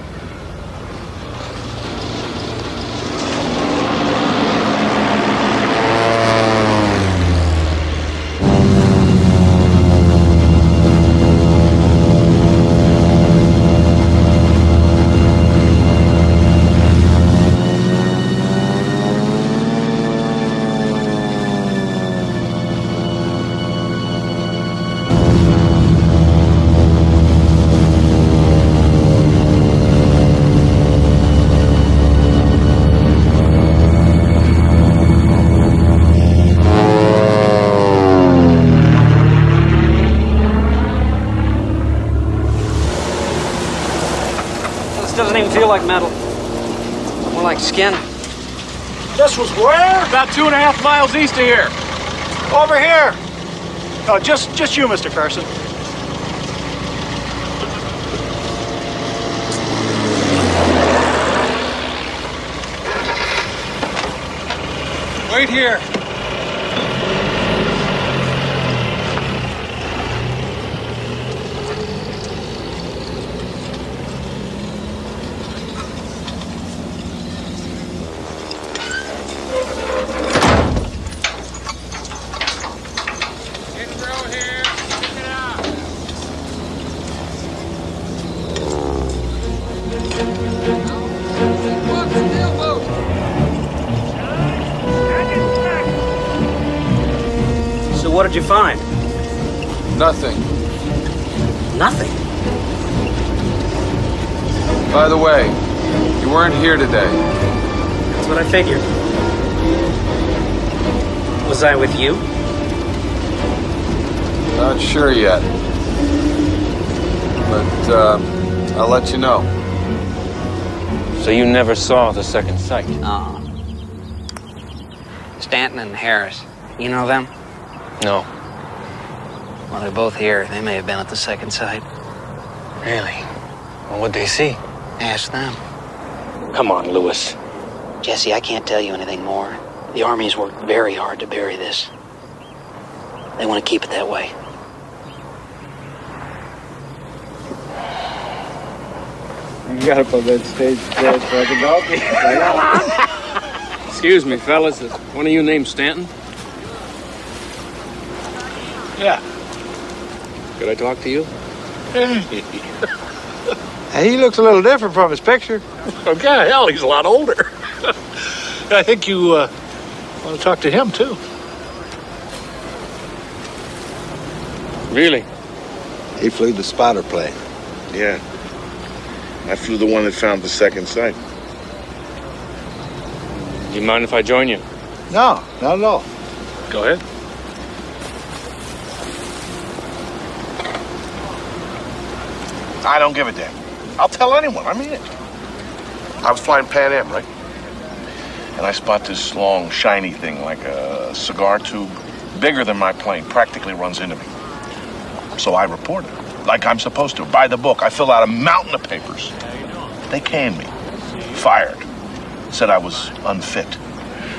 Doesn't even feel like metal.
More like skin.
This was where? About 2.5 miles east of here. Over here. Oh, just you, Mr. Carson. Wait here.
So what did you find?
Nothing.
Nothing?
By the way, you weren't here today.
That's what I figured. Was I with you?
Not sure yet.
but I'll let you know.
So you never saw the second sight?
Stanton and Harris. You know them?
No.
Well, they're both here. They may have been at the second sight.
Really? Well, what'd they see?
Ask them.
Come on, Lewis.
Jesse, I can't tell you anything more. The Army's worked very hard to bury this. They want to keep it that way.
You got up on that stage so I can help you.
Excuse me, fellas. Is one of you named Stanton?
Yeah.
Could I talk to you?
He looks a little different from his picture.
Oh, God, hell, he's a lot older. I think you want to talk to him, too.
Really?
He flew the spotter plane.
Yeah. I flew the one that found the second sight.
Do you mind if I join you?
No, not at all.
Go ahead.
I don't give a damn. I'll tell anyone. I mean it. I was flying Pan Am, right? And I spot this long, shiny thing like a cigar tube, bigger than my plane, practically runs into me. So I report it, like I'm supposed to. By the book, I fill out a mountain of papers. They canned me. Fired. Said I was unfit.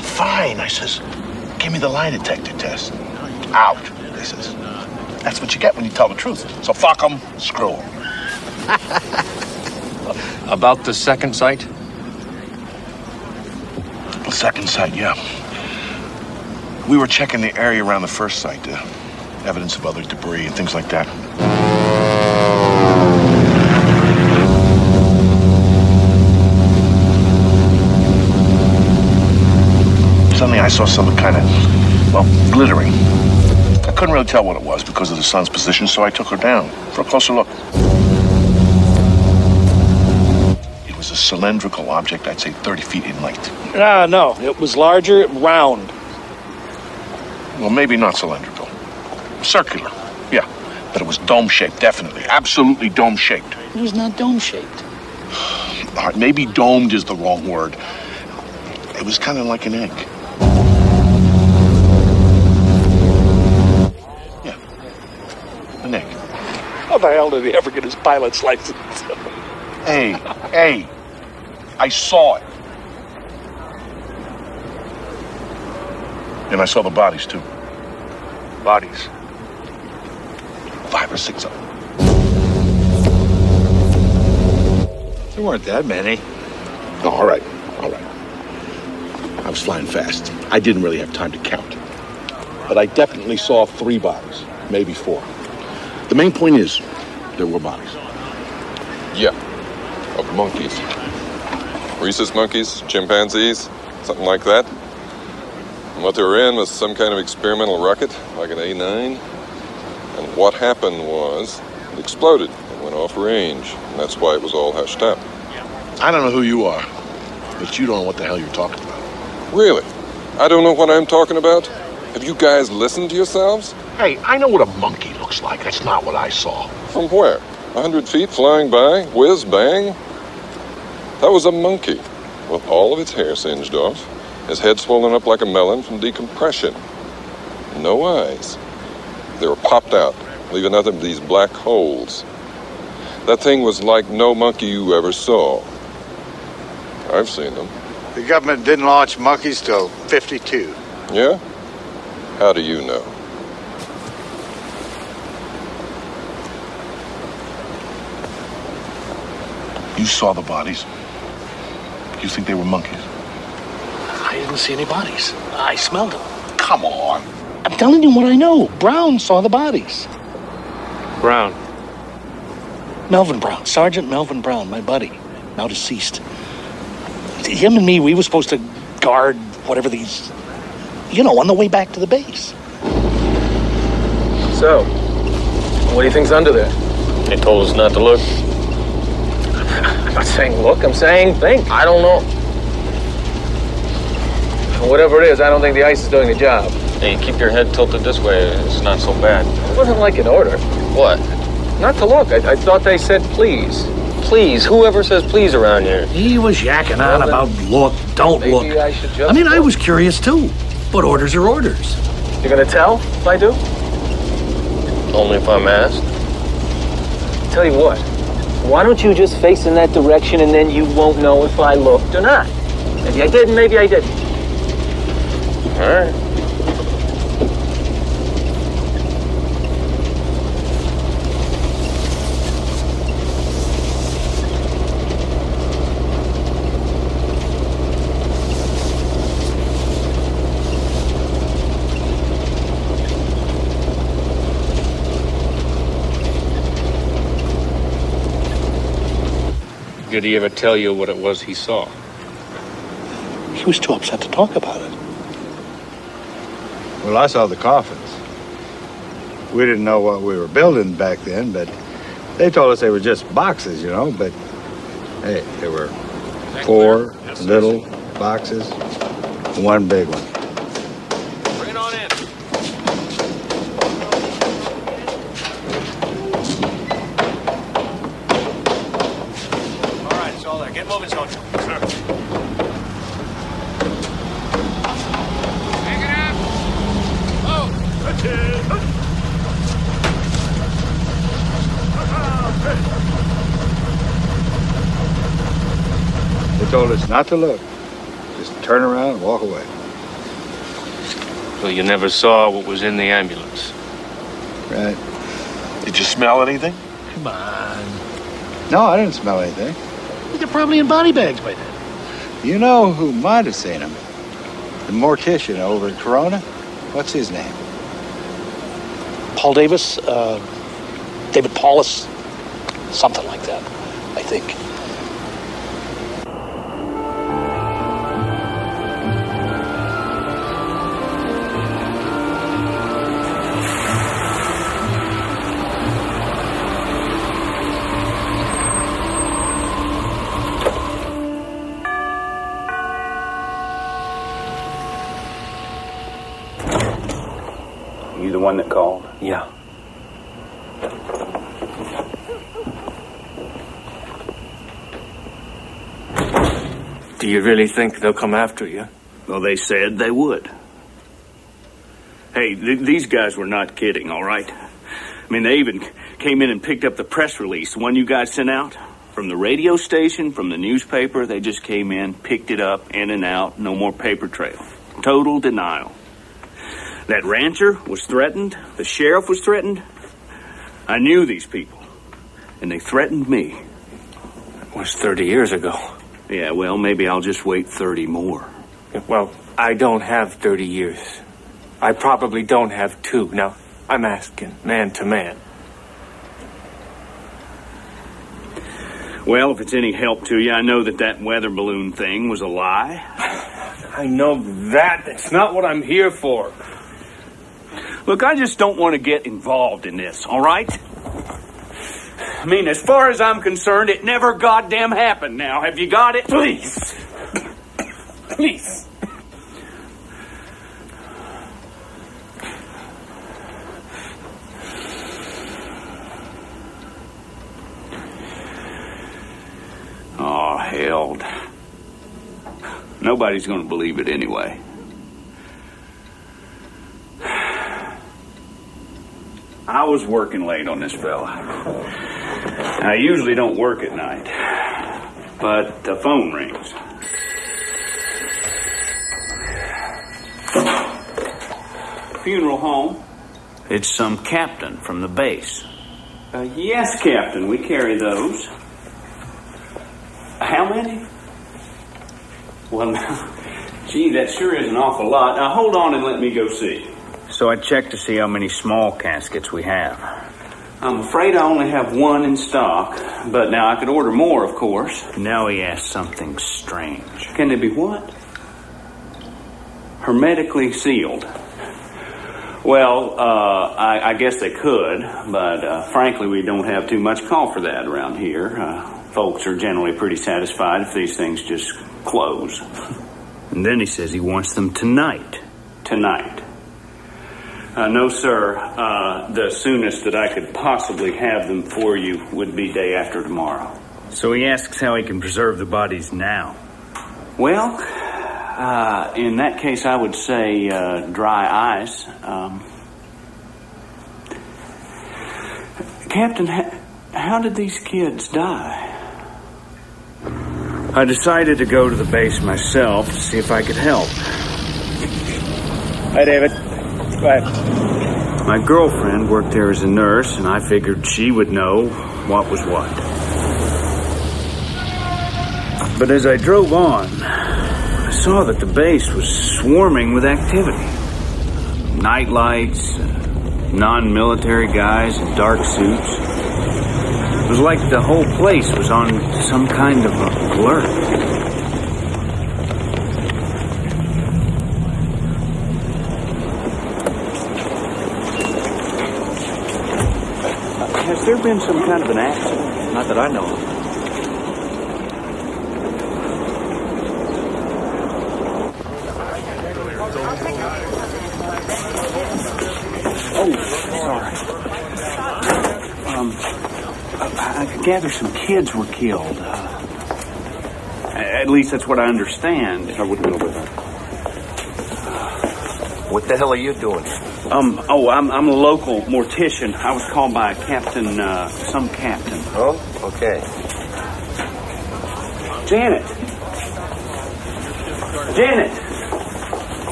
Fine, I says. Give me the lie detector test. Out, they says. That's what you get when you tell the truth. So fuck them, screw them.
About the second sight?
The second sight, yeah. We were checking the area around the first sight, evidence of other debris and things like that. Suddenly I saw something kind of, well, glittering. I couldn't really tell what it was because of the sun's position, so I took her down for a closer look. It was a cylindrical object, I'd say 30 feet in length.
No, it was larger, round.
Well, maybe not cylindrical. Circular, yeah. But it was dome-shaped, definitely. Absolutely dome-shaped.
It was not dome-shaped.
All right, maybe domed is the wrong word. It was kind of like an egg. Yeah, an egg.
How the hell did he ever get his pilot's license?
Hey, I saw it. And I saw the bodies, too.
Bodies?
5 or 6 of them.
There weren't that many.
Oh, all right. I was flying fast. I didn't really have time to count. But I definitely saw 3 bodies, maybe 4. The main point is, there were bodies.
Yeah, of monkeys. Rhesus monkeys, chimpanzees, something like that. And what they were in was some kind of experimental rocket, like an A9. And what happened was, it exploded and went off range. And that's why it was all hushed up.
I don't know who you are, but you don't know what the hell you're talking about.
Really? I don't know what I'm talking about? Have you guys listened to yourselves?
Hey, I know what a monkey looks like. That's not what I saw.
From where? 100 feet flying by? Whiz, bang? That was a monkey with all of its hair singed off, his head swollen up like a melon from decompression. No eyes. They were popped out, leaving nothing but these black holes. That thing was like no monkey you ever saw. I've seen them.
The government didn't launch monkeys till 52.
Yeah? How do you know?
You saw the bodies. You think they were monkeys?
I didn't see any bodies. I smelled them.
Come on.
I'm telling you what I know. Brown saw the bodies.
Brown?
Melvin Brown. Sergeant Melvin Brown, my buddy. Now deceased. Him and me, we were supposed to guard whatever these... on the way back to the base.
So, what do you think's under there? They told us not to look. I'm not saying look, I'm saying think. I don't know. Whatever it is, I don't think the ice is doing the job.
Hey, keep your head tilted this way. It's not so bad.
It wasn't like an order.
What?
Not to look. I thought they said please. Please. Whoever says please around here?
He was yakking on about look, don't look.
I
mean, I was curious too. But orders are orders.
You're gonna tell if I do?
Only if I'm asked.
Tell you what. Why don't you just face in that direction and then you won't know if I looked or not? Maybe I did and maybe I didn't.
All right.
Did he ever tell you what it was he saw?
He was too upset to talk about it.
Well, I saw the coffins. We didn't know what we were building back then, but they told us they were just boxes, you know, but hey, there were 4 little boxes, 1 big one.
Bring it on in.
All right, it's all there. Get moving, soldier. Sir.
They told us not to look, just turn around and walk away.
So you never saw what was in the ambulance?
Right.
Did you smell anything?
Come on.
No, I didn't smell anything.
They're probably in body bags by then.
You know who might have seen them? The mortician over at Corona. What's his name?
Paul Davis, David Paulus, something like that, I think.
You the one that called?
Yeah. Do you really think they'll come after you?
Well, they said they would. Hey, these guys were not kidding, all right? I mean, they even came in and picked up the press release, the one you guys sent out. From the radio station, from the newspaper, they just came in, picked it up, in and out, no more paper trail. Total denial. That rancher was threatened. The sheriff was threatened. I knew these people, and they threatened me.
It was 30 years ago.
Yeah, well, maybe I'll just wait 30 more.
Well, I don't have 30 years. I probably don't have 2. Now, I'm asking, man to man.
Well, if it's any help to you, I know that weather balloon thing was a lie.
I know that. That's not what I'm here for.
Look, I just don't want to get involved in this, all right? I mean, as far as I'm concerned, it never goddamn happened now. Have you got it?
Please. Please.
Oh, hell. Nobody's going to believe it anyway. I was working late on this fella. I usually don't work at night, but the phone rings. Funeral home. It's some captain from the base. Yes, Captain, we carry those. How many? Well, gee, that sure is an awful lot. Now, hold on and let me go see. So I checked to see how many small caskets we have. I'm afraid I only have 1 in stock, but now I could order more, of course. Now he asks something strange. Can they be what? Hermetically sealed. Well, I guess they could, but frankly, we don't have too much call for that around here. Folks are generally pretty satisfied if these things just close. And then he says he wants them tonight. Tonight. No, sir. The soonest that I could possibly have them for you would be day after tomorrow.
So he asks how he can preserve the bodies now.
Well, in that case, I would say dry ice. Captain, how did these kids die?
I decided to go to the base myself to see if I could help.
Hi, David. Go ahead.
My girlfriend worked there as a nurse, and I figured she would know what was what. But as I drove on, I saw that the base was swarming with activity. Night lights, non-military guys in dark suits. It was like the whole place was on some kind of alert.
Has there been some kind of an accident?
Not that I know of.
I gather some kids were killed. At least that's what I understand. I wouldn't know about that.
What the hell are you doing?
I'm a local mortician. I was called by a captain, some captain.
Oh, okay.
Janet!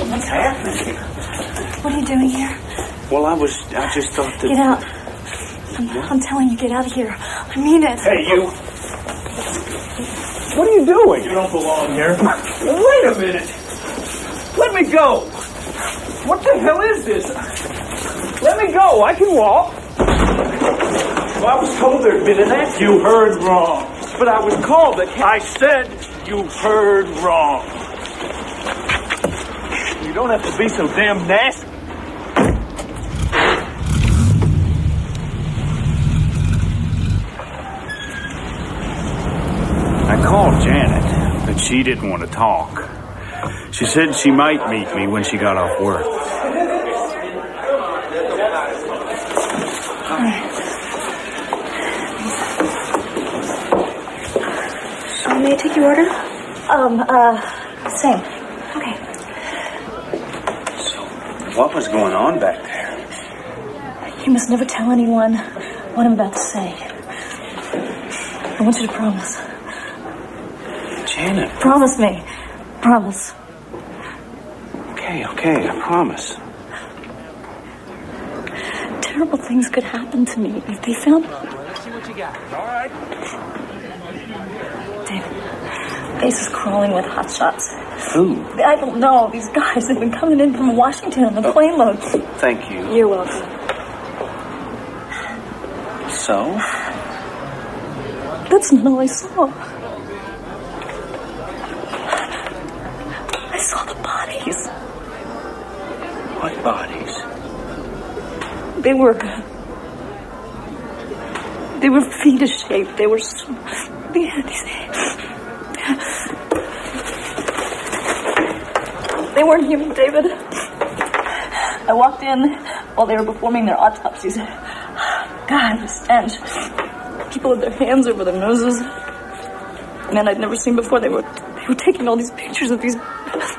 What's happening here?
What are you doing here?
Well, I just thought that...
Get out. I'm telling you, get out of here. I mean it.
Hey, you. What are you doing?
You don't belong here.
Wait a minute. Let me go. What the hell is this? Let me go. I can walk.
Well, I was told there'd been an accident.
You heard wrong.
But I was called that...
I said you heard wrong. You don't have to be so damn nasty.
I called Janet, but she didn't want to talk. She said she might meet me when she got off work.
So may I take your order? Same. Okay.
So, what was going on back there?
You must never tell anyone what I'm about to say. I want you to promise.
Janet.
Promise me. Promise.
Okay, I promise.
Terrible things could happen to me if they found me.
Let's see what you got. All right.
David, base is crawling with hotshots.
Who?
I don't know. These guys have been coming in from Washington on the plane load.
Thank you.
You're welcome.
So?
That's not all I saw. I saw the bodies.
What bodies?
They were fetus shaped. They were so... They had these... They weren't human, David. I walked in while they were performing their autopsies. God, the stench. People with their hands over their noses. Men I'd never seen before. They were taking all these pictures of these bodies.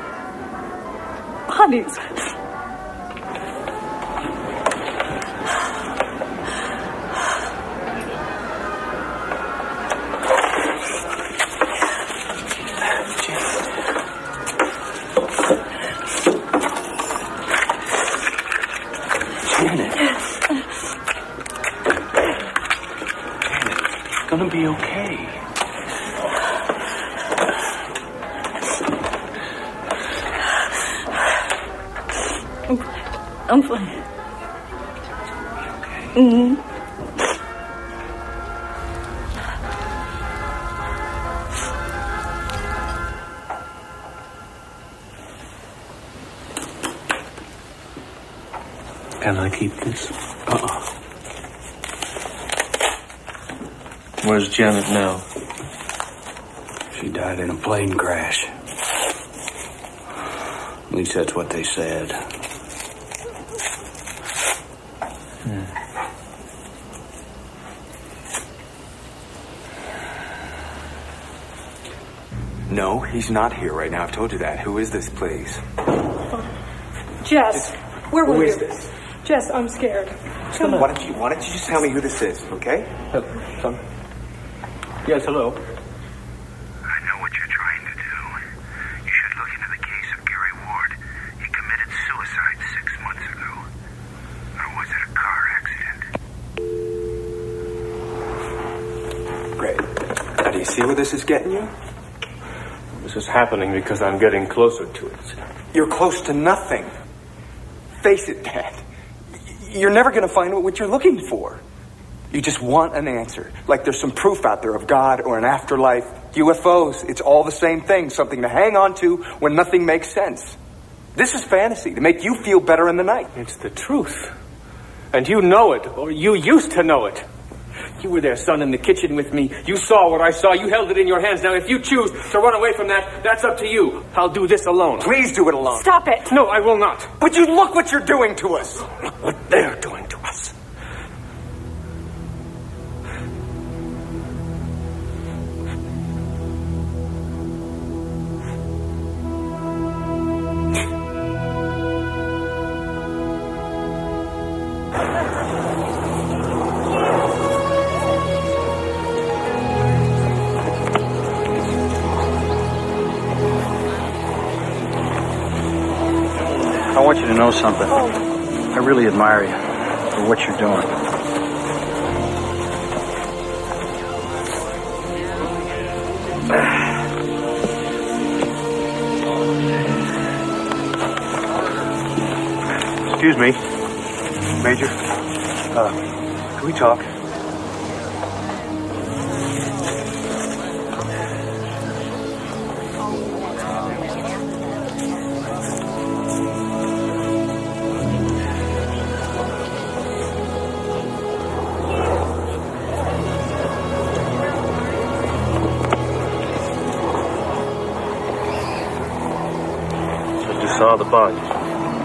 Gonna be okay.
I'm fine. Mm-hmm.
Can I keep this?
Where's Janet now?
She died in a plane crash. At least that's what they said.
No, he's not here right now. I've told you that. Who is this, please?
Jess, where were
Who
you?
is this?
Jess, I'm scared. Come on.
Why don't you just tell me who this is, okay?
Son? Yes, hello.
I know what you're trying to do. You should look into the case of Gary Ward. He committed suicide 6 months ago. Or was it a car accident?
Great. Now, do you see where this is getting you?
This is happening because I'm getting closer to it.
You're close to nothing. Face it, Dad. You're never going to find what you're looking for. You just want an answer. Like there's some proof out there of God or an afterlife. UFOs, it's all the same thing. Something to hang on to when nothing makes sense. This is fantasy to make you feel better in the night.
It's the truth. And you know it, or you used to know it. You were there, son, in the kitchen with me. You saw what I saw. You held it in your hands. Now, if you choose to run away from that, that's up to you. I'll do this alone.
Please do it alone.
Stop it.
No, I will not.
But you look what you're doing to us.
Look what they're doing to us.
I want you to know something. I really admire you for what you're doing. Excuse me, Major. Can we talk? Saw the bodies?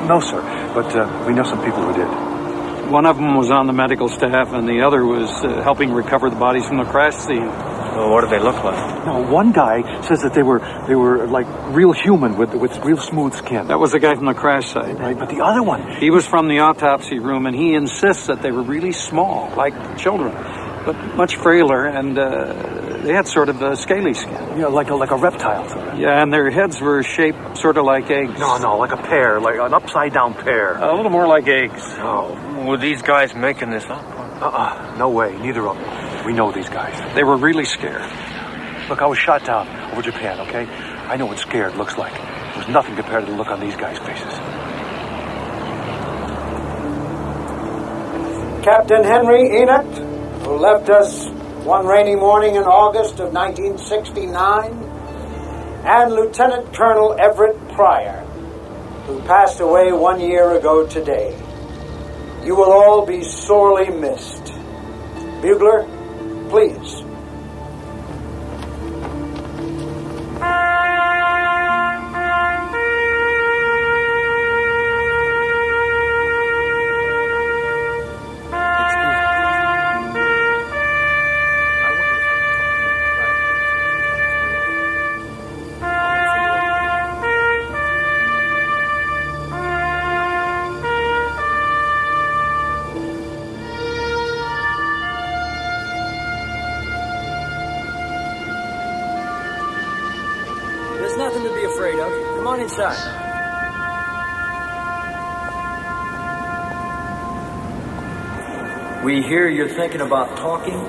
No, sir, but we know some people who did.
One of them was on the medical staff, and the other was helping recover the bodies from the crash scene.
Well, what do they look like?
No, one guy says that they were like real human with real smooth skin.
That was the guy from the crash site.
Right, but the other one...
He was from the autopsy room, and he insists that they were really small, like children, but much frailer, and they had sort of a scaly skin.
Yeah, like a reptile. Sort of.
Yeah, and their heads were shaped sort of like eggs.
No, like a pear, like an upside-down pear.
A little more like eggs.
Oh.
Were these guys making this up?
No way. Neither of them. We know these guys.
They were really scared.
Look, I was shot down over Japan, okay? I know what scared looks like. There's nothing compared to the look on these guys' faces.
Captain Henry Enoch, who left us one rainy morning in August of 1969, and Lieutenant Colonel Everett Pryor, who passed away 1 year ago today. You will all be sorely missed. Bugler, please.
Nothing to be afraid of. Come on inside. We hear you're thinking about talking.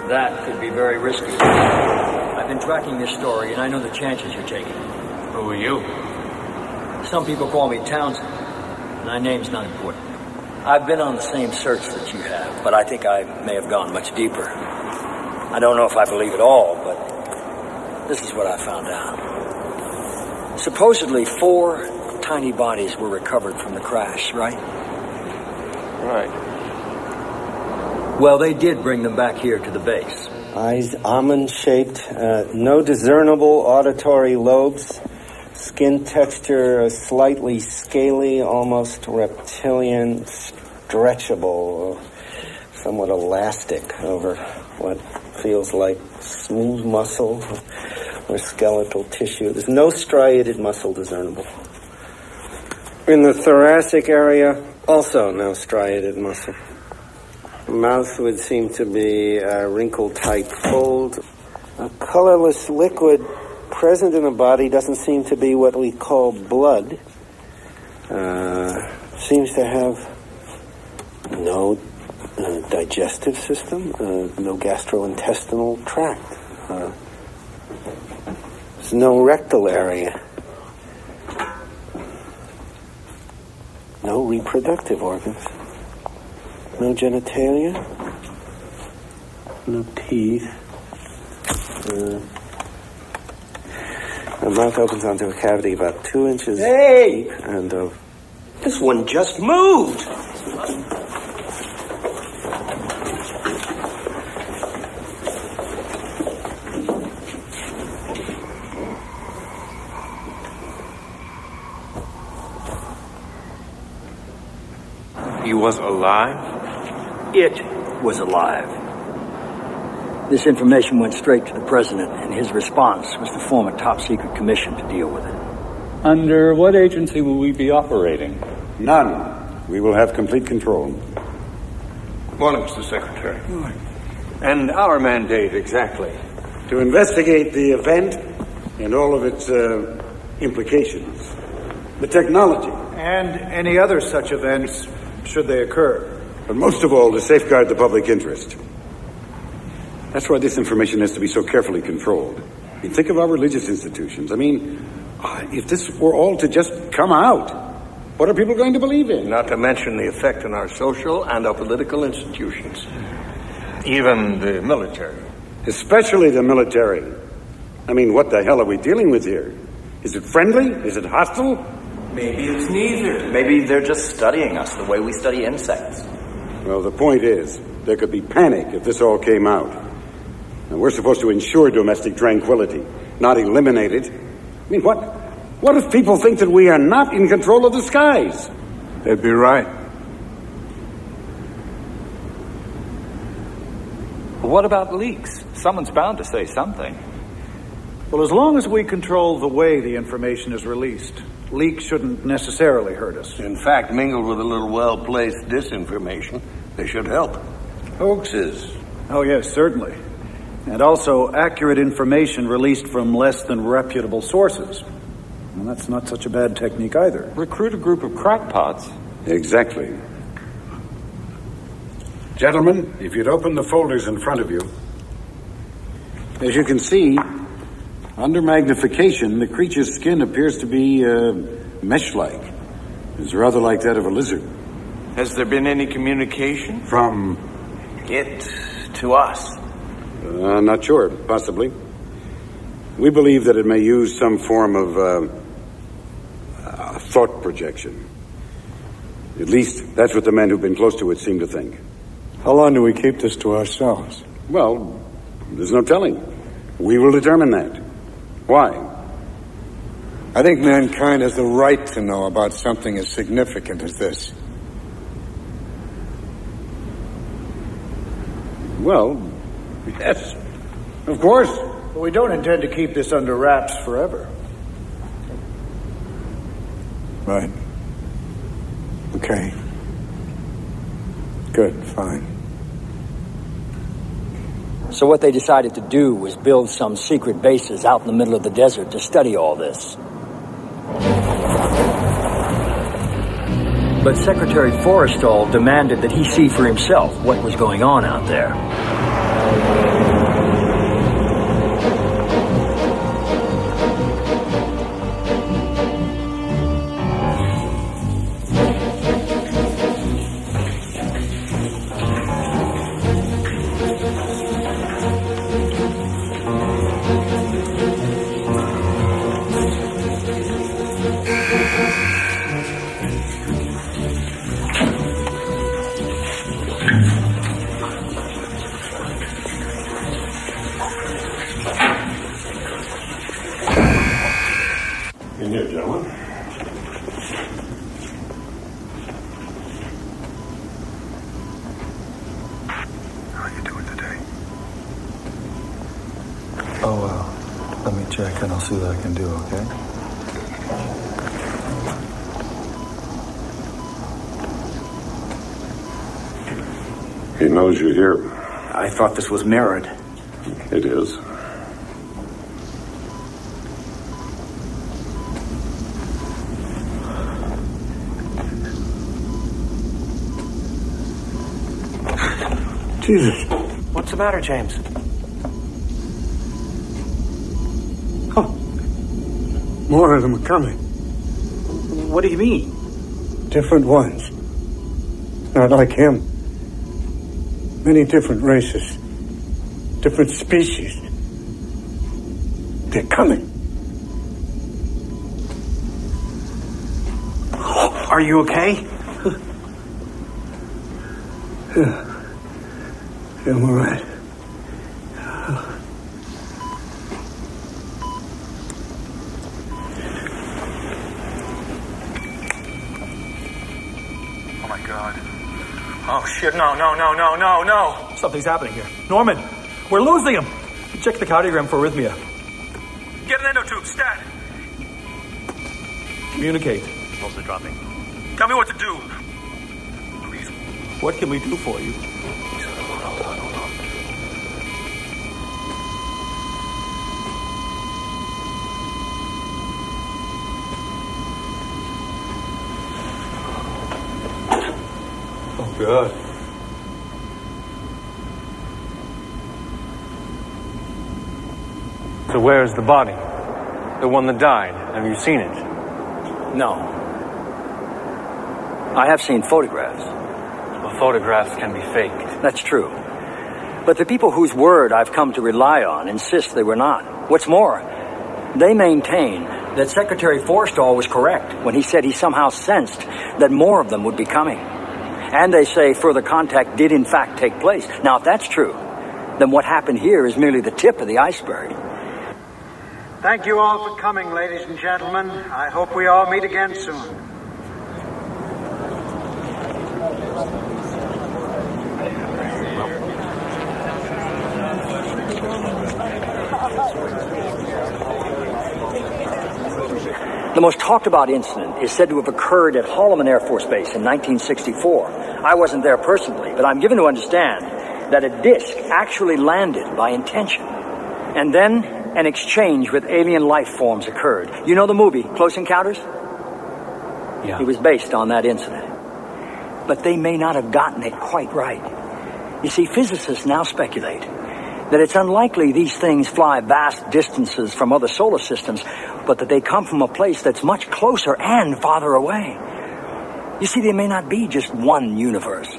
That could be very risky. I've been tracking this story, and I know the chances you're taking.
Who are you?
Some people call me Townsend. My name's not important. I've been on the same search that you have, but I think I may have gone much deeper. I don't know if I believe it all, but this is what I found out. Supposedly 4 tiny bodies were recovered from the crash, right?
Right.
Well, they did bring them back here to the base.
Eyes almond-shaped, no discernible auditory lobes,
Skin texture slightly scaly, almost reptilian, stretchable, somewhat elastic over what feels like smooth muscle or skeletal tissue. There's no striated muscle discernible. In the thoracic area, also no striated muscle. The mouth would seem to be a wrinkle-type fold. A colorless liquid present in the body doesn't seem to be what we call blood. Seems to have no digestive system, no gastrointestinal tract. There's no rectal area. No reproductive organs. No genitalia. No teeth. The mouth opens onto a cavity about 2 inches deep, and
this one just moved.
He was alive?
It was alive. This information went straight to the president, and his response was to form a top-secret commission to deal with it.
Under what agency will we be operating?
None. We will have complete control.
Morning, Mr. Secretary. And our mandate exactly?
To investigate the event and all of its implications. The technology.
And any other such events, should they occur.
But most of all, to safeguard the public interest. That's why this information has to be so carefully controlled. I mean, think of our religious institutions. I mean, if this were all to just come out, what are people going to believe in?
Not to mention the effect on our social and our political institutions. Even the military.
Especially the military. I mean, what the hell are we dealing with here? Is it friendly? Is it hostile?
Maybe it's neither. Maybe they're just studying us the way we study insects.
Well, the point is, there could be panic if this all came out. And we're supposed to ensure domestic tranquility, not eliminate it. I mean, what if people think that we are not in control of the skies?
They'd be right.
What about leaks? Someone's bound to say something.
Well, as long as we control the way the information is released, leaks shouldn't necessarily hurt us.
In fact, mingled with a little well-placed disinformation, they should help. Hoaxes.
Oh, yes, certainly. And also accurate information released from less than reputable sources. Well, that's not such a bad technique either.
Recruit a group of crackpots.
Exactly. Gentlemen, if you'd open the folders in front of you. As you can see, under magnification, the creature's skin appears to be mesh-like. It's rather like that of a lizard.
Has there been any communication?
From
it to us?
Not sure. Possibly. We believe that it may use some form of thought projection. At least, that's what the men who've been close to it seem to think.
How long do we keep this to ourselves?
Well, there's no telling. We will determine that. Why?
I think mankind has the right to know about something as significant as this.
Well, yes, of course.
But we don't intend to keep this under wraps forever.
Right. Okay. Good, fine.
So what they decided to do was build some secret bases out in the middle of the desert to study all this. But Secretary Forrestal demanded that he see for himself what was going on out there.
check and I'll see what I can do, okay?
He knows you're here.
I thought this was mirrored.
It is.
Jesus.
What's the matter, James?
More of them are coming.
What do you mean?
Different ones. Not like him. Many different races. Different species. They're coming.
Are you okay?
Yeah. I'm all right.
Oh my God. Oh shit, no. Something's happening here. Norman, we're losing him. Check the cardiogram for arrhythmia. Get an endotube, stat. Communicate.
Pulse is dropping.
Tell me what to do. Please. What can we do for you? Oh, God. So where's the body? The one that died. Have you seen it?
No. I have seen photographs.
Well, photographs can be faked.
That's true. But the people whose word I've come to rely on insist they were not. What's more, they maintain that Secretary Forstall was correct when he said he somehow sensed that more of them would be coming. And they say further contact did in fact take place. Now, if that's true, then what happened here is merely the tip of the iceberg.
Thank you all for coming, ladies and gentlemen. I hope we all meet again soon.
The most talked about incident is said to have occurred at Holloman Air Force Base in 1964. I wasn't there personally, but I'm given to understand that a disc actually landed by intention. And then an exchange with alien life forms occurred. You know the movie, Close Encounters?
Yeah.
It was based on that incident. But they may not have gotten it quite right. You see, physicists now speculate that it's unlikely these things fly vast distances from other solar systems, but that they come from a place that's much closer and farther away. You see, there may not be just one universe.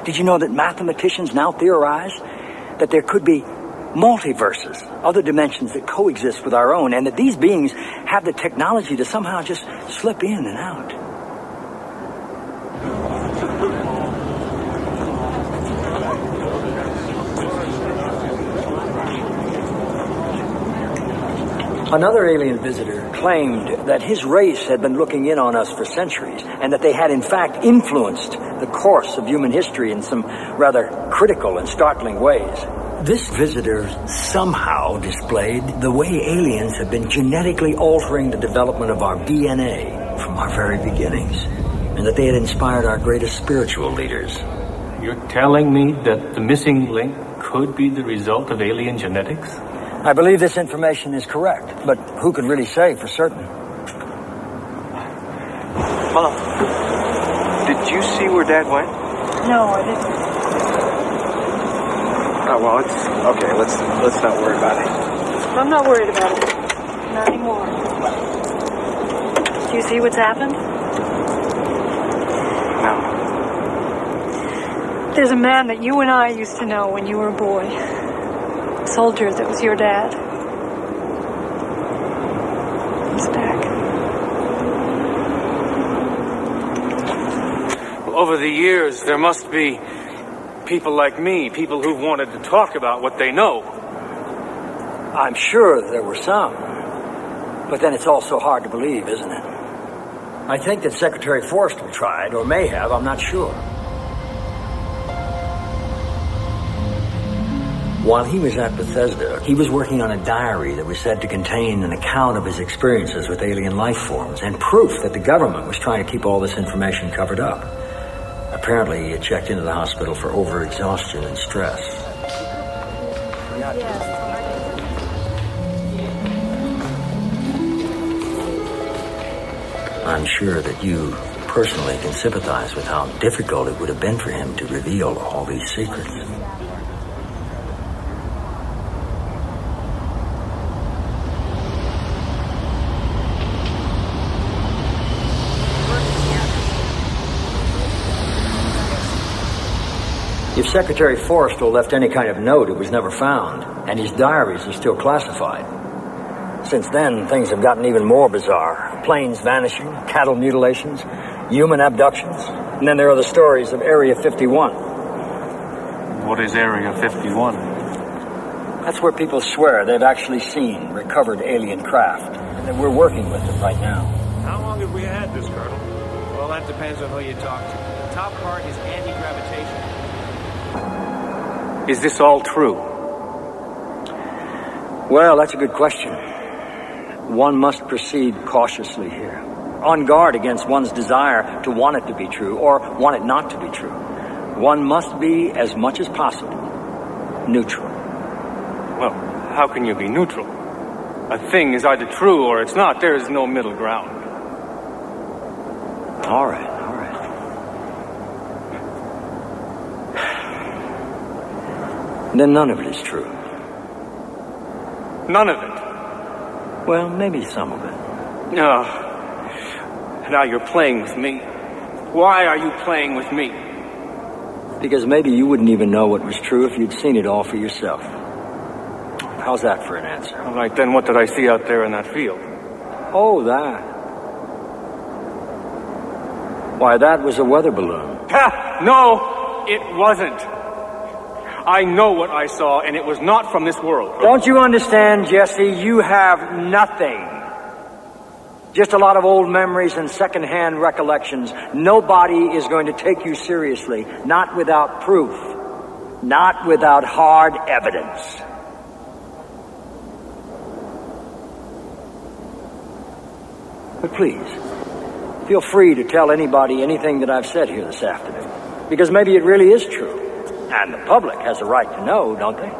Did you know that mathematicians now theorize that there could be multiverses, other dimensions that coexist with our own, and that these beings have the technology to somehow just slip in and out? Another alien visitor claimed that his race had been looking in on us for centuries, and that they had in fact influenced the course of human history in some rather critical and startling ways. This visitor somehow displayed the way aliens have been genetically altering the development of our DNA from our very beginnings, and that they had inspired our greatest spiritual leaders.
You're telling me that the missing link could be the result of alien genetics?
I believe this information is correct, but who can really say for certain?
Mom, did you see where Dad went?
No, I didn't.
Oh, well, it's okay. Let's not worry about it.
I'm not worried about it. Not anymore. Do you see what's happened?
No.
There's a man that you and I used to know when you were a boy. A soldier that was your dad. He's back.
Well, over the years, there must be people like me, people who've wanted to talk about what they know.
I'm sure there were some, but then it's also hard to believe, isn't it? I think that Secretary Forstall tried, or may have, I'm not sure. While he was at Bethesda, he was working on a diary that was said to contain an account of his experiences with alien life forms and proof that the government was trying to keep all this information covered up. Apparently, he had checked into the hospital for overexhaustion and stress. I'm sure that you personally can sympathize with how difficult it would have been for him to reveal all these secrets. If Secretary Forrestal left any kind of note, it was never found, and his diaries are still classified. Since then, things have gotten even more bizarre. Planes vanishing, cattle mutilations, human abductions, and then there are the stories of Area 51.
What is Area 51?
That's where people swear they've actually seen recovered alien craft, and that we're working with them right now.
How long have we had this, Colonel? Well, that depends on who you talk to. The top part is anti-gravitation.
Is this all true?
Well, that's a good question. One must proceed cautiously here, on guard against one's desire to want it to be true or want it not to be true. One must be, as much as possible, neutral.
Well, how can you be neutral? A thing is either true or it's not. There is no middle ground.
All right. Then none of it is true.
None of it?
Well, maybe some of it.
No. Now you're playing with me. Why are you playing with me?
Because maybe you wouldn't even know what was true if you'd seen it all for yourself. How's that for an answer?
All right, then what did I see out there in that field?
Oh, that. Why, that was a weather balloon.
Ha! No, it wasn't. I know what I saw, and it was not from this world.
Don't you understand, Jesse? You have nothing. Just a lot of old memories and second-hand recollections. Nobody is going to take you seriously, not without proof, not without hard evidence. But please, feel free to tell anybody anything that I've said here this afternoon, because maybe it really is true. And the public has a right to know, don't they?